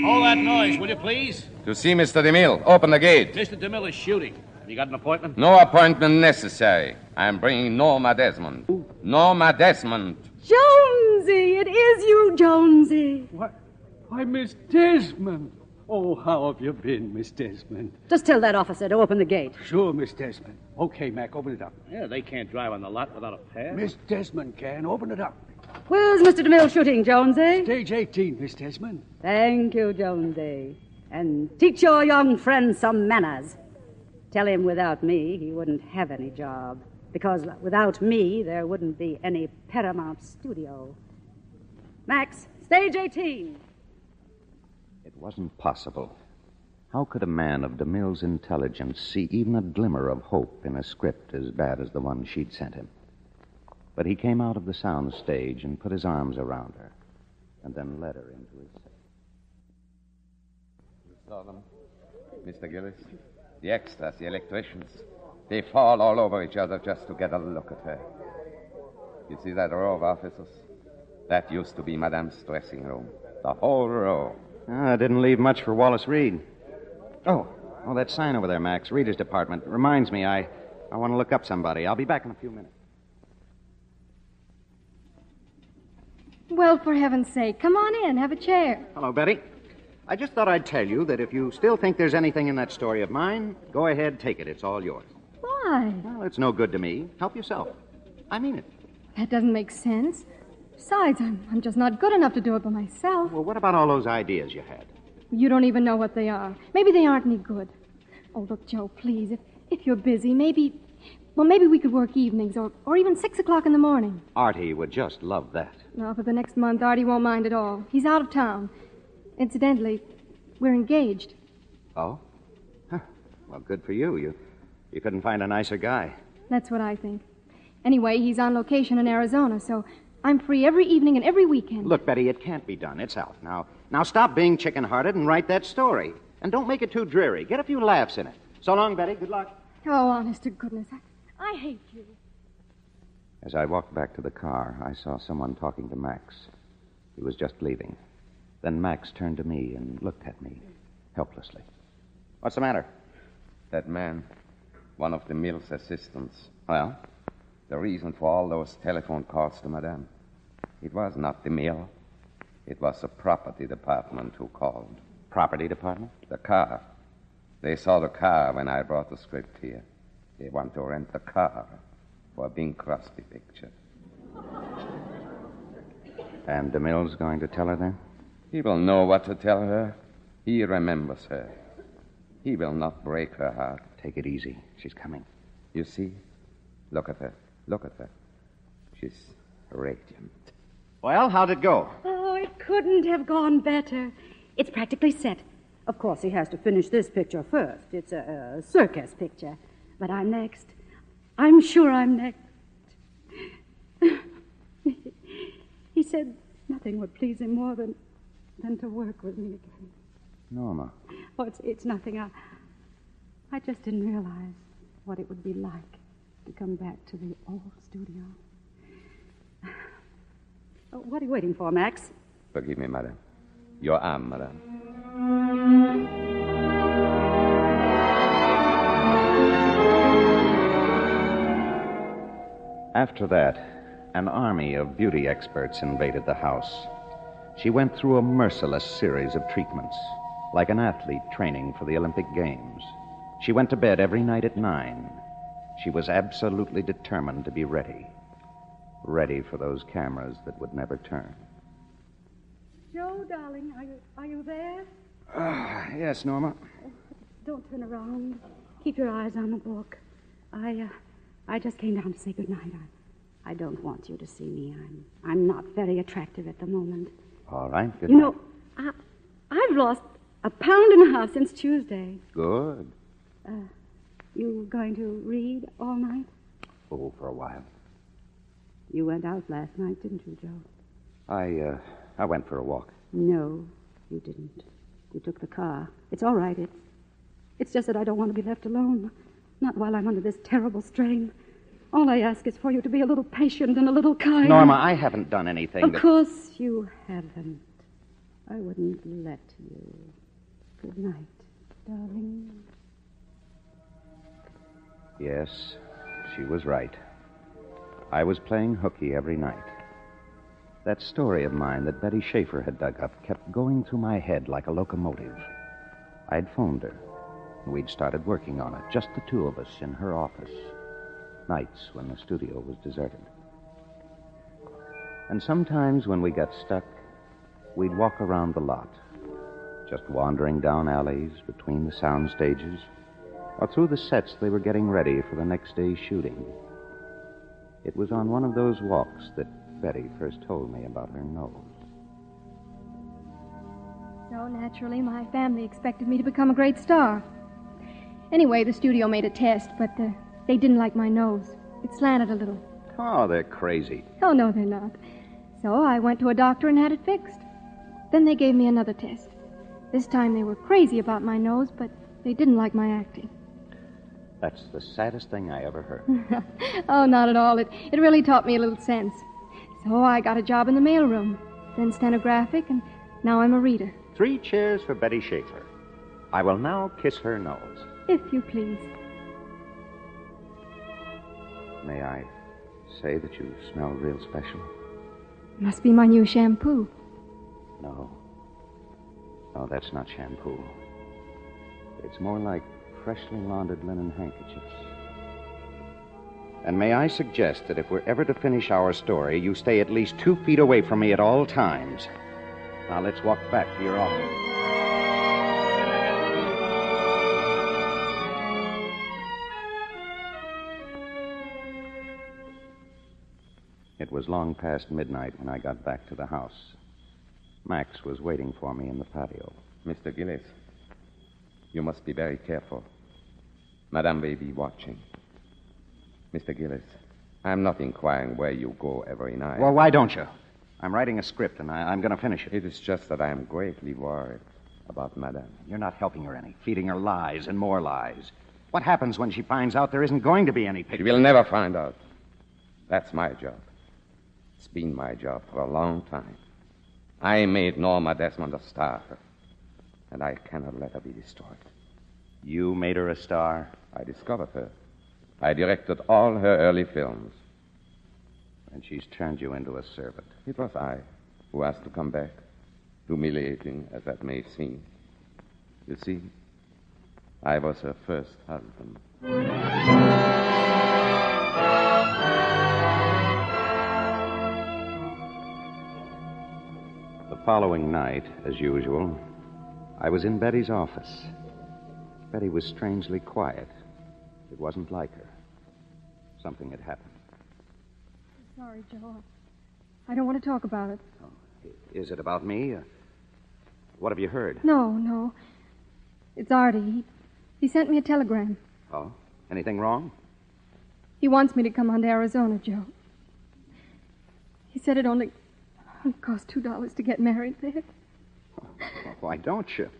Hold that noise, will you, please?
To see Mr. DeMille. Open the gate.
Mr. DeMille is shooting. Have you got an appointment?
No appointment necessary. I am bringing Norma Desmond. Norma Desmond.
Jonesy! It is you, Jonesy.
Why, Miss Desmond. Oh, how have you been, Miss Desmond?
Just tell that officer to open the gate.
Sure, Miss Desmond. Okay, Mac, open it up.
Yeah, they can't drive on the lot without a pass.
Miss Desmond can. Open it up.
Where's Mr. DeMille shooting, Jonesy?
Stage 18, Miss Desmond.
Thank you, Jonesy. And teach your young friend some manners. Tell him without me he wouldn't have any job. Because without me there wouldn't be any Paramount studio. Max, stage 18.
It wasn't possible. How could a man of DeMille's intelligence see even a glimmer of hope in a script as bad as the one she'd sent him? But he came out of the sound stage and put his arms around her, and then led her into his safe.
You saw them, Mr. Gillis? The extras, the electricians. They fall all over each other just to get a look at her. You see that row of officers? That used to be Madame's dressing room. The whole row.
I didn't leave much for Wallace Reed. Oh, that sign over there, Max. Reader's department. Reminds me, I want to look up somebody. I'll be back in a few minutes.
Well, for heaven's sake, come on in. Have a chair.
Hello, Betty. I just thought I'd tell you that if you still think there's anything in that story of mine, go ahead, take it. It's all yours.
Why?
Well, it's no good to me. Help yourself. I mean it.
That doesn't make sense. Besides, I'm just not good enough to do it by myself.
Well, what about all those ideas you had?
You don't even know what they are. Maybe they aren't any good. Oh, look, Joe, please, if you're busy, maybe we could work evenings or even 6 o'clock in the morning.
Artie would just love that.
Well, for the next month, Artie won't mind at all. He's out of town. Incidentally, we're engaged.
Oh? Huh. Well, good for you. You couldn't find a nicer guy.
That's what I think. Anyway, he's on location in Arizona, so I'm free every evening and every weekend.
Look, Betty, it can't be done. It's out. Now stop being chicken-hearted and write that story. And don't make it too dreary. Get a few laughs in it. So long, Betty. Good luck.
Oh, honest to goodness, I hate you.
As I walked back to the car, I saw someone talking to Max. He was just leaving. Then Max turned to me and looked at me helplessly. What's the matter?
That man, one of DeMille's assistants.
Well?
The reason for all those telephone calls to Madame. It was not DeMille. It was the property department who called.
Property department?
The car. They saw the car when I brought the script here. They want to rent the car for a Bing Crosby picture.
And DeMille's going to tell her then?
He will know what to tell her. He remembers her. He will not break her heart.
Take it easy. She's coming.
You see? Look at her. Look at her. She's radiant.
Well, how'd it go?
Oh, it couldn't have gone better. It's practically set. Of course, he has to finish this picture first. It's a circus picture. But I'm next. I'm sure I'm next. He said nothing would please him more than to work with me again.
Norma.
Oh, it's nothing. I just didn't realize what it would be like to come back to the old studio. Oh, what are you waiting for, Max?
Forgive me, madame. Your arm, madame.
After that, an army of beauty experts invaded the house. She went through a merciless series of treatments, like an athlete training for the Olympic Games. She went to bed every night at 9. She was absolutely determined to be ready. Ready for those cameras that would never turn.
Joe, darling, are you there?
Yes, Norma.
Oh, don't turn around. Keep your eyes on the book. I just came down to say goodnight. I don't want you to see me. I'm not very attractive at the moment.
All right, good
You
night.
know, I've lost £1.50 since Tuesday.
Good.
You going to read all night?
Oh, for a while.
You went out last night, didn't you, Joe?
I went for a walk.
No, you didn't. You took the car. It's all right. It's just that I don't want to be left alone. Not while I'm under this terrible strain. All I ask is for you to be a little patient and a little kind.
Norma, I haven't done anything
Of course you haven't. I wouldn't let you. Good night, darling.
Yes, she was right. I was playing hooky every night. That story of mine that Betty Schaefer had dug up kept going through my head like a locomotive. I'd phoned her. We'd started working on it, just the two of us in her office. Nights when the studio was deserted. And sometimes when we got stuck, we'd walk around the lot, just wandering down alleys between the sound stages or through the sets they were getting ready for the next day's shooting. It was on one of those walks that Betty first told me about her nose.
So naturally, my family expected me to become a great star. Anyway, the studio made a test, but they didn't like my nose. It slanted a little.
Oh, they're crazy.
Oh, no, they're not. So I went to a doctor and had it fixed. Then they gave me another test. This time they were crazy about my nose, but they didn't like my acting.
That's the saddest thing I ever heard.
Oh, not at all. It really taught me a little sense. So I got a job in the mailroom, then stenographic, and now I'm a reader.
3 cheers for Betty Schaefer. I will now kiss her nose.
If you please.
May I say that you smell real special?
Must be my new shampoo.
No. No, that's not shampoo. It's more like freshly laundered linen handkerchiefs. And may I suggest that if we're ever to finish our story, you stay at least 2 feet away from me at all times. Now let's walk back to your office. It was long past midnight when I got back to the house. Max was waiting for me in the patio.
Mr. Gillis, you must be very careful. Madame may be watching. Mr. Gillis, I'm not inquiring where you go every night.
Well, why don't you? I'm writing a script, and I'm going to finish it.
It is just that I am greatly worried about Madame.
You're not helping her any, feeding her lies and more lies. What happens when she finds out there isn't going to be any picture?
She will never find out. That's my job. It's been my job for a long time. I made Norma Desmond a star, and I cannot let her be destroyed.
You made her a star?
I discovered her. I directed all her early films.
And she's turned you into a servant.
It was I who asked to come back, humiliating as that may seem. You see, I was her first husband.
The following night, as usual, I was in Betty's office. Betty was strangely quiet. It wasn't like her. Something had happened.
Sorry, Joe. I don't want to talk about it.
Is it about me? What have you heard?
No. It's Artie. He sent me a telegram.
Oh? Anything wrong?
He wants me to come on to Arizona, Joe. He said it only cost $2 to get married there.
Why don't you?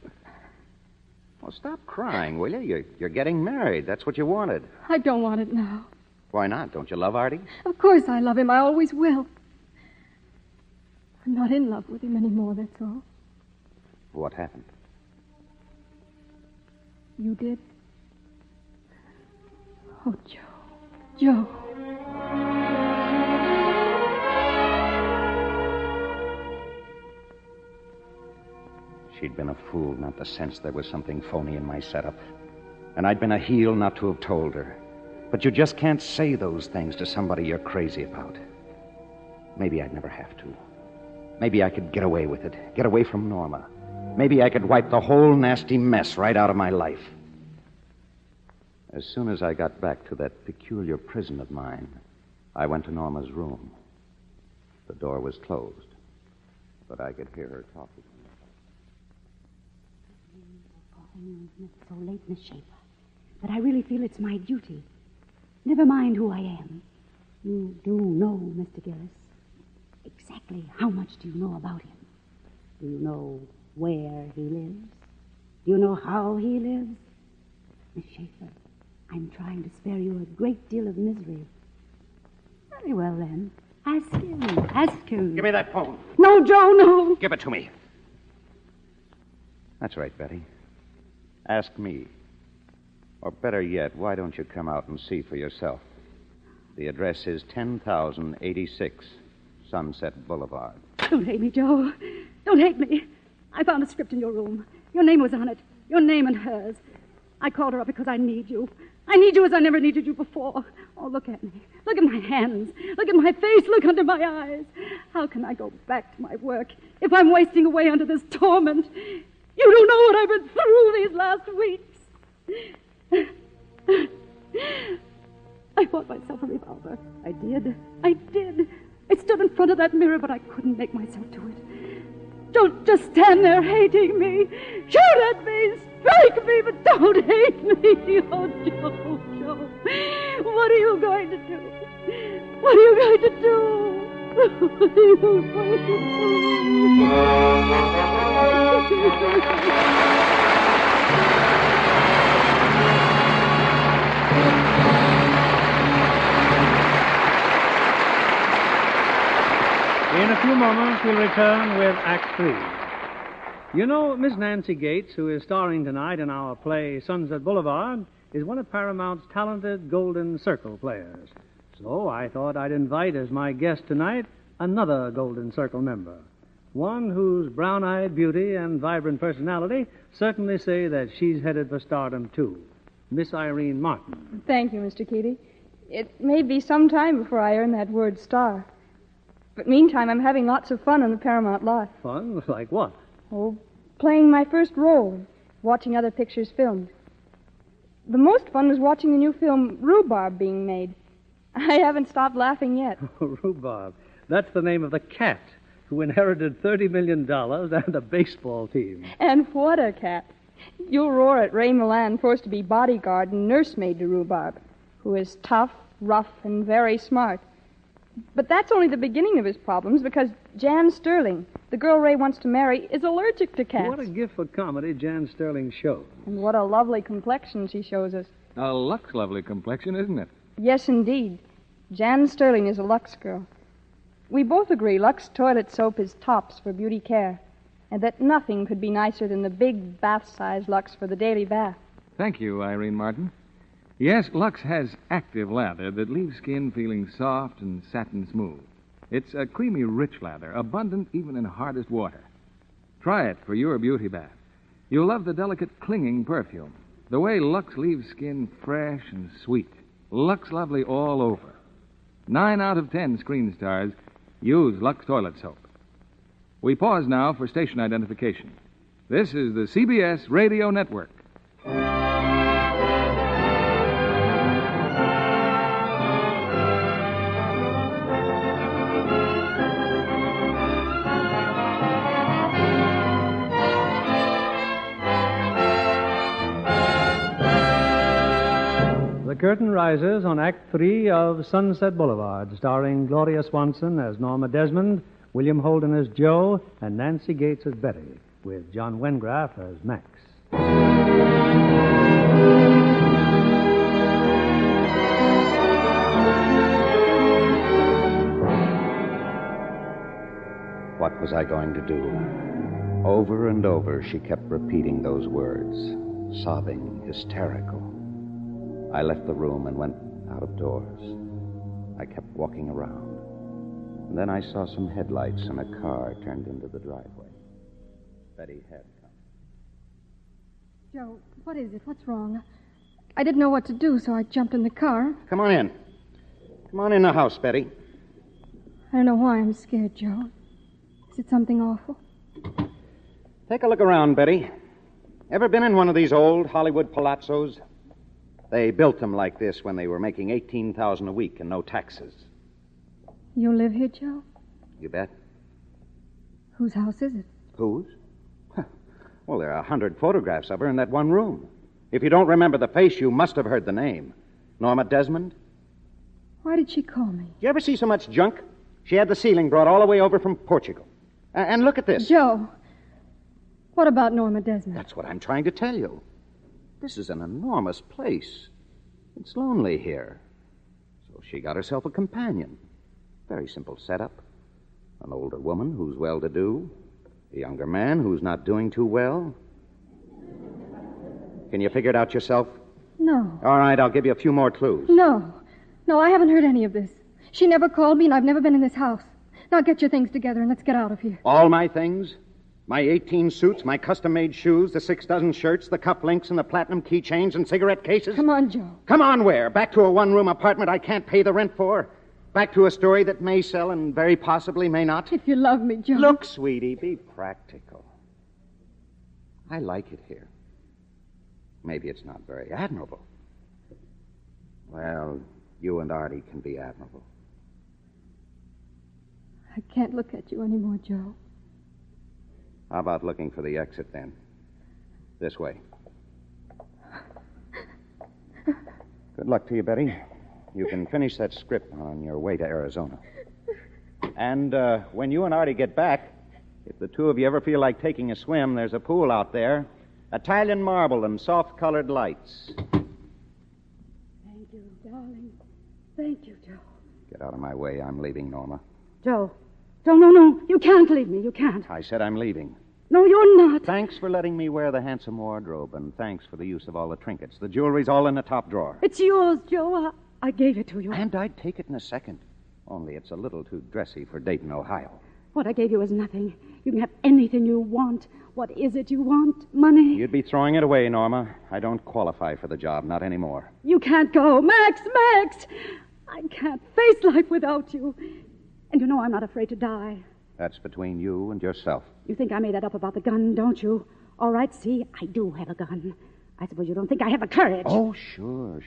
Well, stop crying, will you? You're getting married. That's what you wanted.
I don't want it now.
Why not? Don't you love Artie?
Of course I love him. I always will. I'm not in love with him anymore, that's all.
What happened?
You did? Oh, Joe. Joe.
She'd been a fool not to sense there was something phony in my setup. And I'd been a heel not to have told her. But you just can't say those things to somebody you're crazy about. Maybe I'd never have to. Maybe I could get away with it. Get away from Norma. Maybe I could wipe the whole nasty mess right out of my life. As soon as I got back to that peculiar prison of mine, I went to Norma's room. The door was closed, but I could hear her talking.
It's so late, Miss Schaefer, that I really feel it's my duty. Never mind who I am. You do know, Mr. Gillis. Exactly how much do you know about him? Do you know where he lives? Do you know how he lives? Miss Schaefer, I'm trying to spare you a great deal of misery. Very well, then. Ask him. Ask him.
Give me that phone.
No, Joe, no.
Give it to me. That's right, Betty. Ask me. Or better yet, why don't you come out and see for yourself? The address is 10,086 Sunset Boulevard.
Don't hate me, Joe. Don't hate me. I found a script in your room. Your name was on it. Your name and hers. I called her up because I need you. I need you as I never needed you before. Oh, look at me. Look at my hands. Look at my face. Look under my eyes. How can I go back to my work if I'm wasting away under this torment? You don't know what I've been through these last weeks. I bought myself a revolver. I did. I stood in front of that mirror, but I couldn't make myself do it. Don't just stand there hating me. Shoot at me, strike me, but don't hate me. Oh, Joe. What are you going to do? What are you going to do? What are you going to
In a few moments, we'll return with Act 3. You know, Miss Nancy Gates, who is starring tonight in our play Sunset Boulevard, is one of Paramount's talented Golden Circle players. So I thought I'd invite as my guest tonight another Golden Circle member, one whose brown-eyed beauty and vibrant personality certainly say that she's headed for stardom, too, Miss Irene Martin.
Thank you, Mr. Keaty. It may be some time before I earn that word star. But meantime, I'm having lots of fun on the Paramount lot.
Fun? Like what?
Oh, playing my first role, watching other pictures filmed. The most fun was watching the new film Rhubarb being made. I haven't stopped laughing yet.
Rhubarb. That's the name of the cat who inherited $30 million and a baseball team.
And what a cat. You'll roar at Ray Milan, forced to be bodyguard and nursemaid to Rhubarb, who is tough, rough, and very smart. But that's only the beginning of his problems, because Jan Sterling, the girl Ray wants to marry, is allergic to cats.
What a gift for comedy Jan Sterling shows.
And what a lovely complexion she shows us.
A Lux lovely complexion, isn't it?
Yes, indeed. Jan Sterling is a Lux girl. We both agree Lux toilet soap is tops for beauty care, and that nothing could be nicer than the big bath-size Lux for the daily bath.
Thank you, Irene Martin. Yes, Lux has active lather that leaves skin feeling soft and satin smooth. It's a creamy, rich lather, abundant even in hardest water. Try it for your beauty bath. You'll love the delicate, clinging perfume. The way Lux leaves skin fresh and sweet. Lux lovely all over. 9 out of 10 screen stars use Lux toilet soap. We pause now for station identification. This is the CBS Radio Network.
The curtain rises on Act 3 of Sunset Boulevard, starring Gloria Swanson as Norma Desmond, William Holden as Joe, and Nancy Gates as Betty, with John Wengraf as Max.
What was I going to do? Over and over, she kept repeating those words, sobbing, hysterical. I left the room and went out of doors. I kept walking around. And then I saw some headlights and a car turned into the driveway. Betty had come.
Joe, what is it? What's wrong? I didn't know what to do, so I jumped in the car.
Come on in. Come on in the house, Betty.
I don't know why I'm scared, Joe. Is it something awful?
Take a look around, Betty. Ever been in one of these old Hollywood palazzos? They built them like this when they were making $18,000 a week and no taxes.
You live here, Joe?
You bet.
Whose house is it?
Whose? Well, there are 100 photographs of her in that one room. If you don't remember the face, you must have heard the name. Norma Desmond?
Why did she call me?
Did you ever see so much junk? She had the ceiling brought all the way over from Portugal. And look at this.
Joe, what about Norma Desmond?
That's what I'm trying to tell you. This is an enormous place. It's lonely here. So she got herself a companion. Very simple setup. An older woman who's well-to-do. A younger man who's not doing too well. Can you figure it out yourself?
No.
All right, I'll give you a few more clues.
No, I haven't heard any of this. She never called me, and I've never been in this house. Now get your things together and let's get out of here.
All my things? My 18 suits, my custom-made shoes, the 6 dozen shirts, the cufflinks, and the platinum keychains and cigarette cases?
Come on, Joe.
Come on where? Back to a one-room apartment I can't pay the rent for? Back to a story that may sell and very possibly may not?
If you love me, Joe.
Look, sweetie, be practical. I like it here. Maybe it's not very admirable. Well, you and Artie can be admirable.
I can't look at you anymore, Joe.
How about looking for the exit, then? This way. Good luck to you, Betty. You can finish that script on your way to Arizona. And when you and Artie get back, if the two of you ever feel like taking a swim, there's a pool out there. Italian marble and soft-colored lights.
Thank you, darling. Thank you, Joe.
Get out of my way. I'm leaving, Norma.
Joe. Joe, no. You can't leave me. You can't.
I said I'm leaving.
No, you're not.
Thanks for letting me wear the handsome wardrobe, and thanks for the use of all the trinkets. The jewelry's all in the top drawer.
It's yours, Joe. I gave it to you.
And I'd take it in a second. Only it's a little too dressy for Dayton, Ohio.
What I gave you is nothing. You can have anything you want. What is it you want? Money?
You'd be throwing it away, Norma. I don't qualify for the job, not anymore.
You can't go. Max! I can't face life without you. And you know I'm not afraid to die.
That's between you and yourself.
You think I made that up about the gun, don't you? All right, see, I do have a gun. I suppose you don't think I have the courage.
Oh, sure.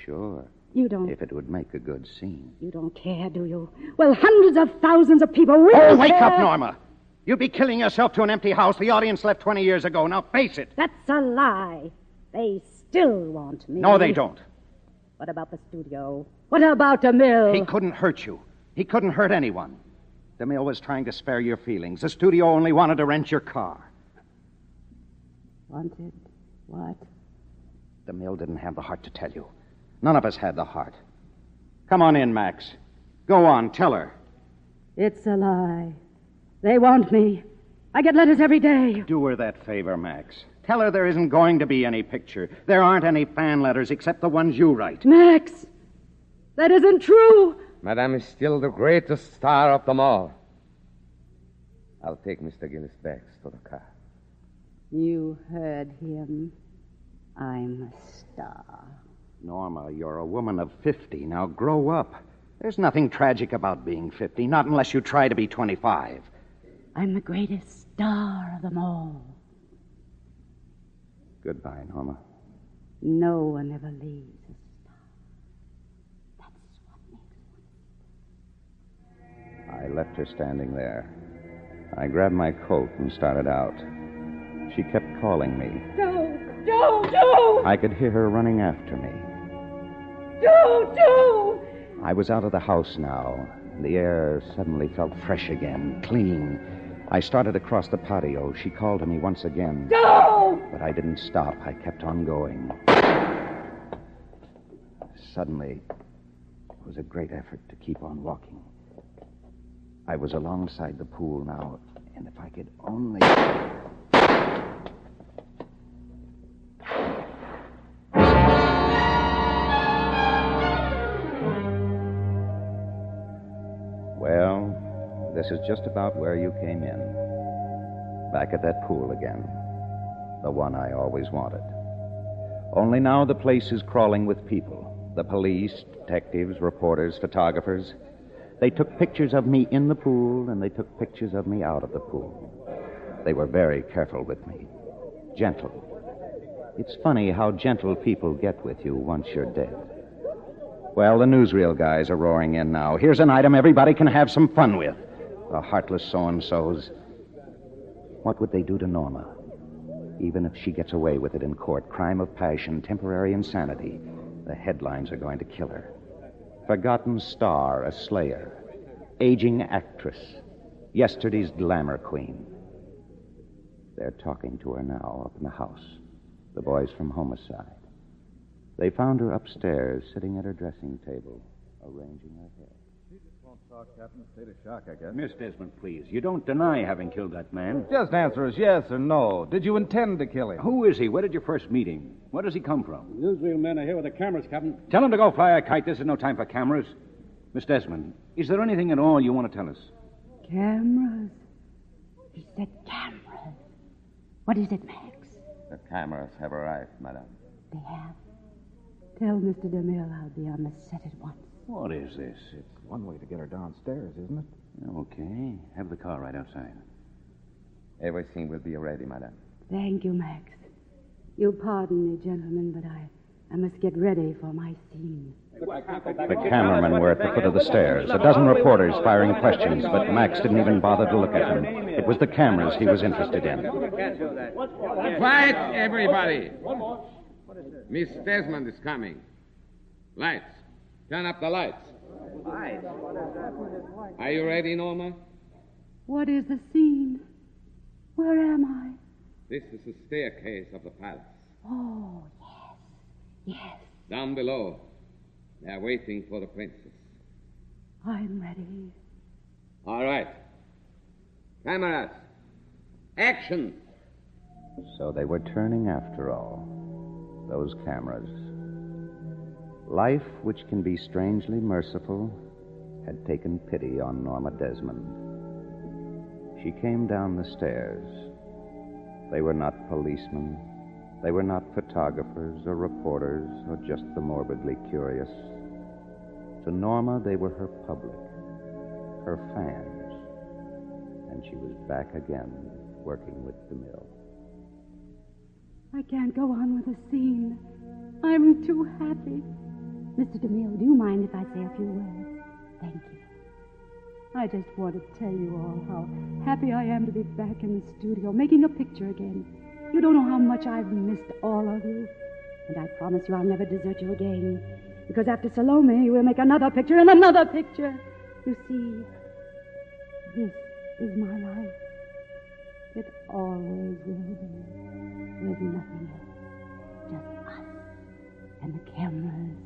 You don't.
If it would make a good scene.
You don't care, do you? Well, hundreds of thousands of people will care.
Oh, wake up, Norma. You'd be killing yourself to an empty house. The audience left 20 years ago. Now face it.
That's a lie. They still want me.
No, they don't.
What about the studio? What about the mill?
He couldn't hurt you. He couldn't hurt anyone. The mill was trying to spare your feelings. The studio only wanted to rent your car.
Wanted what?
The mill didn't have the heart to tell you. None of us had the heart. Come on in, Max. Go on, tell her.
It's a lie. They want me. I get letters every day.
Do her that favor, Max. Tell her there isn't going to be any picture. There aren't any fan letters except the ones you write.
Max, that isn't true.
Madame is still the greatest star of them all. I'll take Mr. Gillis back to the car.
You heard him. I'm a star.
Norma, you're a woman of 50. Now grow up. There's nothing tragic about being 50, not unless you try to be 25.
I'm the greatest star of them all.
Goodbye, Norma.
No one ever leaves a star. That's what makes one.
I left her standing there. I grabbed my coat and started out. She kept calling me.
Joe!
I could hear her running after me.
Joe!
I was out of the house now, and the air suddenly felt fresh again, clean. I started across the patio. She called to me once again.
Joe!
But I didn't stop. I kept on going. Suddenly, it was a great effort to keep on walking. I was alongside the pool now, and if I could only... Well, this is just about where you came in. Back at that pool again. The one I always wanted. Only now the place is crawling with people. The police, detectives, reporters, photographers. They took pictures of me in the pool, and they took pictures of me out of the pool. They were very careful with me. Gentle. It's funny how gentle people get with you once you're dead. Well, the newsreel guys are roaring in now. Here's an item everybody can have some fun with. The heartless so-and-sos. What would they do to Norma? Even if she gets away with it in court, crime of passion, temporary insanity, the headlines are going to kill her. Forgotten star, a slayer. Aging actress. Yesterday's glamour queen. They're talking to her now up in the house. The boys from Homicide. They found her upstairs, sitting at her dressing table, arranging her hair.
She just won't talk, Captain. State of shock, I guess. Miss Desmond, please. You don't deny having killed that man.
Just answer us yes or no. Did you intend to kill him?
Who is he? Where did you first meet him? Where does he come from?
Newsreel men are here with the cameras, Captain.
Tell him to go fly a kite. This is no time for cameras. Miss Desmond, is there anything at all you want to tell us?
Cameras. He said cameras. What is it, Max?
The cameras have arrived, madam.
They have. Tell Mr. DeMille I'll be on the set at once.
What is this?
It's one way to get her downstairs, isn't it?
Okay. Have the car right outside.
Everything will be ready, madam.
Thank you, Max. You'll pardon me, gentlemen, but I must get ready for my scene.
The cameramen were at the foot of the stairs. A dozen reporters firing questions, but Max didn't even bother to look at them. It was the cameras he was interested in.
Quiet, everybody. Miss Desmond is coming. Lights. Turn up the lights. Are you ready, Norma?
What is the scene? Where am I?
This is the staircase of the palace.
Oh, yes.
Down below, they're waiting for the princess.
I'm ready.
All right. Cameras. Action.
So they were turning after all. Those cameras. Life, which can be strangely merciful, had taken pity on Norma Desmond. She came down the stairs. They were not policemen. They were not photographers or reporters or just the morbidly curious. To Norma, they were her public, her fans. And she was back again, working with DeMille.
I can't go on with the scene. I'm too happy. Mr. DeMille, do you mind if I say a few words? Thank you. I just want to tell you all how happy I am to be back in the studio, making a picture again. You don't know how much I've missed all of you. And I promise you I'll never desert you again. Because after Salome, we'll make another picture and another picture. You see, this is my life. It always will be. There's nothing else. Just us and the cameras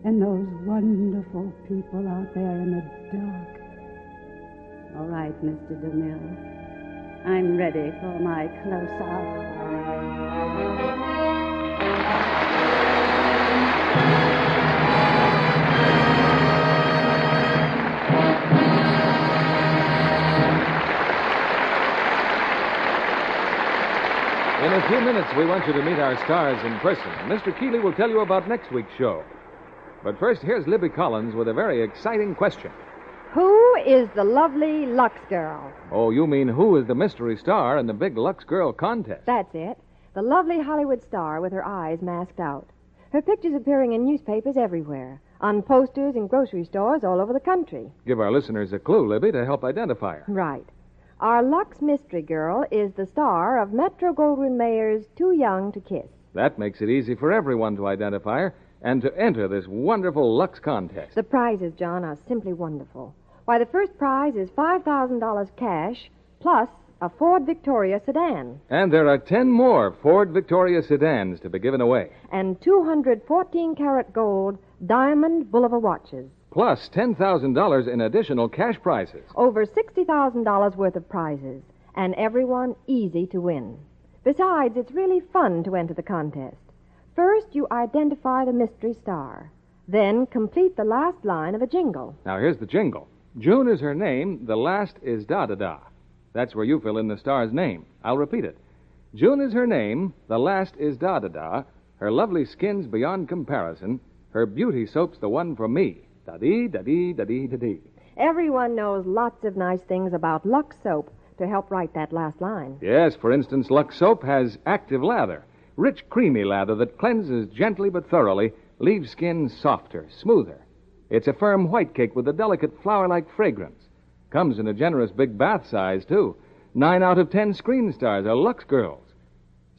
and those wonderful people out there in the dark. All right, Mr. DeMille. I'm ready for my close-up.
In a few minutes, we want you to meet our stars in person. Mr. Keeley will tell you about next week's show. But first, here's Libby Collins with a very exciting question.
Who is the lovely Lux Girl?
Oh, you mean who is the mystery star in the big Lux Girl contest?
That's it. The lovely Hollywood star with her eyes masked out. Her picture's appearing in newspapers everywhere, on posters in grocery stores all over the country.
Give our listeners a clue, Libby, to help identify her.
Right. Our Lux Mystery Girl is the star of Metro-Goldwyn-Mayer's Too Young to Kiss.
That makes it easy for everyone to identify her and to enter this wonderful Lux contest.
The prizes, John, are simply wonderful. Why, the first prize is $5,000 cash plus a Ford Victoria sedan.
And there are 10 more Ford Victoria sedans to be given away.
And 200 14-karat gold diamond Boulevard watches.
Plus $10,000 in additional cash prizes.
Over $60,000 worth of prizes. And everyone easy to win. Besides, it's really fun to enter the contest. First, you identify the mystery star. Then complete the last line of a jingle.
Now, here's the jingle. June is her name. The last is da-da-da. That's where you fill in the star's name. I'll repeat it. June is her name. The last is da-da-da. Her lovely skin's beyond comparison. Her beauty soap's the one for me. Da-dee, da-dee, da-dee, da-dee.
Everyone knows lots of nice things about Lux soap to help write that last line.
Yes, for instance, Lux soap has active lather. Rich, creamy lather that cleanses gently but thoroughly, leaves skin softer, smoother. It's a firm white cake with a delicate flower-like fragrance. Comes in a generous big bath size, too. 9 out of 10 screen stars are Lux girls.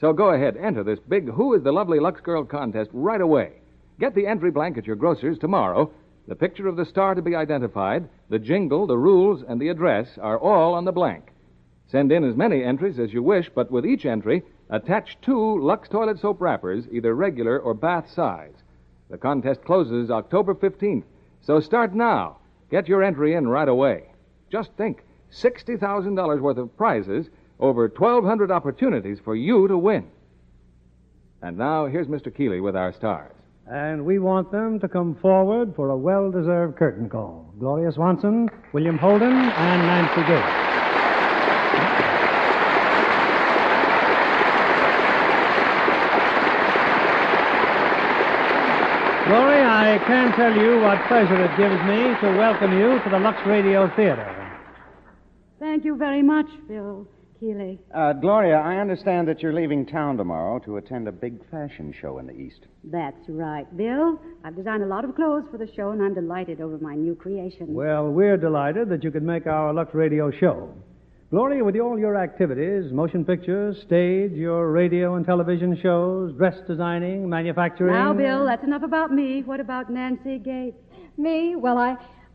So go ahead, enter this big Who is the Lovely Lux Girl contest right away. Get the entry blank at your grocer's tomorrow. The picture of the star to be identified, the jingle, the rules, and the address are all on the blank. Send in as many entries as you wish, but with each entry, attach 2 Lux toilet soap wrappers, either regular or bath size. The contest closes October 15th, so start now. Get your entry in right away. Just think, $60,000 worth of prizes, over 1,200 opportunities for you to win. And now, here's Mr. Keeley with our stars.
And we want them to come forward for a well-deserved curtain call. Gloria Swanson, William Holden, and Nancy Gates. Gloria, I can't tell you what pleasure it gives me to welcome you to the Lux Radio Theater.
Thank you very much, Bill Keeley.
Gloria, I understand that you're leaving town tomorrow to attend a big fashion show in the East.
That's right, Bill. I've designed a lot of clothes for the show, and I'm delighted over my new creation.
Well, we're delighted that you could make our Lux Radio show. Gloria, with all your activities, motion pictures, stage, your radio and television shows, dress designing, manufacturing...
Now, Bill, that's enough about me. What about Nancy Gates?
Me? Well,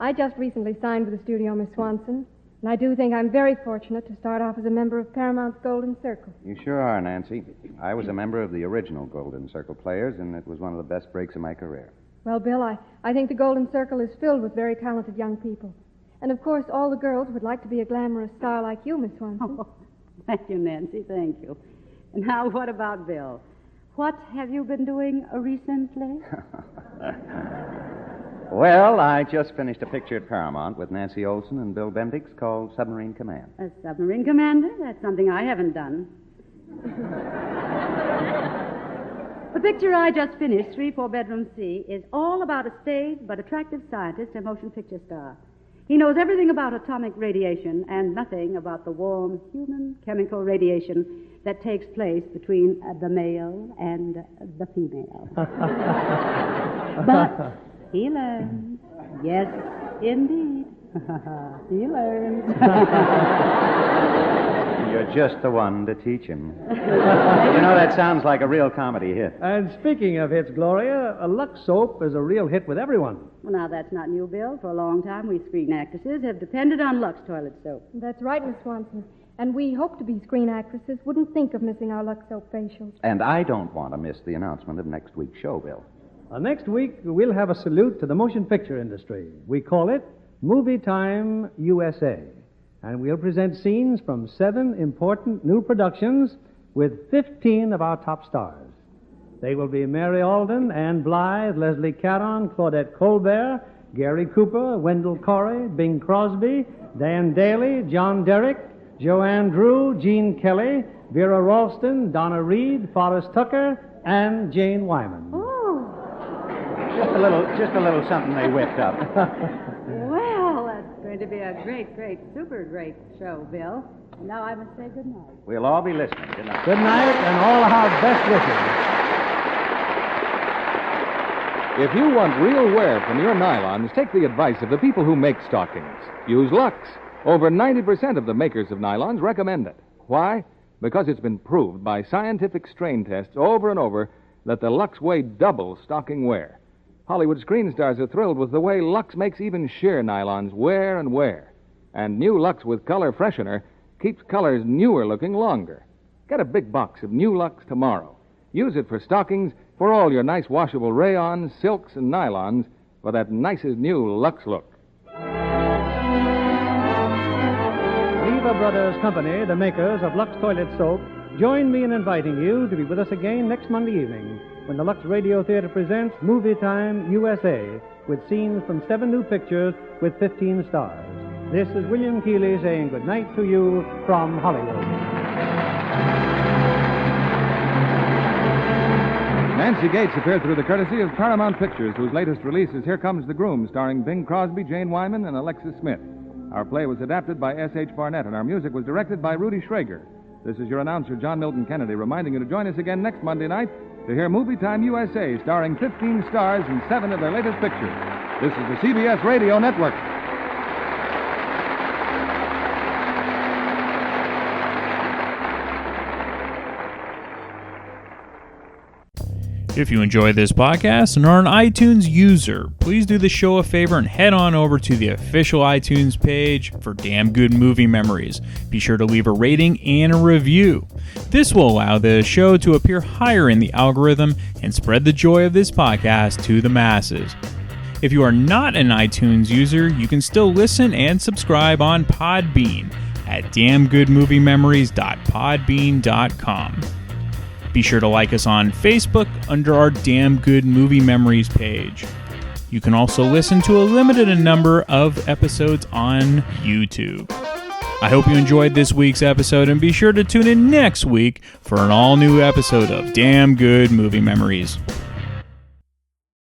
I just recently signed with the studio, Miss Swanson. And I do think I'm very fortunate to start off as a member of Paramount's Golden Circle.
You sure are, Nancy. I was a member of the original Golden Circle Players, and it was one of the best breaks of my career.
Well, Bill, I think the Golden Circle is filled with very talented young people. And, of course, all the girls would like to be a glamorous star like you, Miss Swanson.
Oh, thank you, Nancy, thank you. And now, what about Bill? What have you been doing recently?
Well, I just finished a picture at Paramount with Nancy Olson and Bill Bendix called Submarine Command.
A submarine commander? That's something I haven't done. The picture I just finished, 3-4-bedroom C, is all about a staid but attractive scientist and motion picture star. He knows everything about atomic radiation and nothing about the warm human chemical radiation that takes place between the male and the female. But he learns. Yes, indeed. He learns.
You're just the one to teach him. You know, that sounds like a real comedy hit.
And speaking of hits, Gloria, a Lux soap is a real hit with everyone.
Well, now, that's not new, Bill. For a long time, we screen actresses have depended on Lux toilet soap.
That's right, Miss Swanson. And we hope to be screen actresses wouldn't think of missing our Lux soap facials.
And I don't want to miss the announcement of next week's show, Bill.
Next week, we'll have a salute to the motion picture industry. We call it Movie Time USA. And we'll present scenes from 7 important new productions with 15 of our top stars. They will be Mary Alden, Ann Blythe, Leslie Caron, Claudette Colbert, Gary Cooper, Wendell Corey, Bing Crosby, Dan Daly, John Derrick, Joanne Drew, Gene Kelly, Vera Ralston, Donna Reed, Forrest Tucker, and Jane Wyman.
Oh.
Just a little something they whipped up.
Well, that's going to be a great, super great show, Bill. And now I must say good night.
We'll all be listening. Good night.
Good night, and all our best wishes. If you want real wear from your nylons, take the advice of the people who make stockings. Use Lux. Over 90% of the makers of nylons recommend it. Why? Because it's been proved by scientific strain tests over and over that the Lux way doubles stocking wear. Hollywood screen stars are thrilled with the way Lux makes even sheer nylons wear and wear. And new Lux with color freshener keeps colors newer looking longer. Get a big box of new Lux tomorrow. Use it for stockings, for all your nice washable rayons, silks, and nylons, for that nicest new Lux look. Lever Brothers Company, the makers of Lux Toilet Soap, join me in inviting you to be with us again next Monday evening when the Lux Radio Theater presents Movie Time USA with scenes from 7 new pictures with 15 stars. This is William Keeley saying good night to you from Hollywood. Nancy Gates appeared through the courtesy of Paramount Pictures, whose latest release is Here Comes the Groom, starring Bing Crosby, Jane Wyman, and Alexis Smith. Our play was adapted by S.H. Barnett, and our music was directed by Rudy Schrager. This is your announcer, John Milton Kennedy, reminding you to join us again next Monday night to hear Movie Time USA, starring 15 stars in 7 of their latest pictures. This is the CBS Radio Network.
If you enjoy this podcast and are an iTunes user, please do the show a favor and head on over to the official iTunes page for Damn Good Movie Memories. Be sure to leave a rating and a review. This will allow the show to appear higher in the algorithm and spread the joy of this podcast to the masses. If you are not an iTunes user, you can still listen and subscribe on Podbean at damngoodmoviememories.podbean.com. Be sure to like us on Facebook under our Damn Good Movie Memories page. You can also listen to a limited number of episodes on YouTube. I hope you enjoyed this week's episode, and be sure to tune in next week for an all-new episode of Damn Good Movie Memories.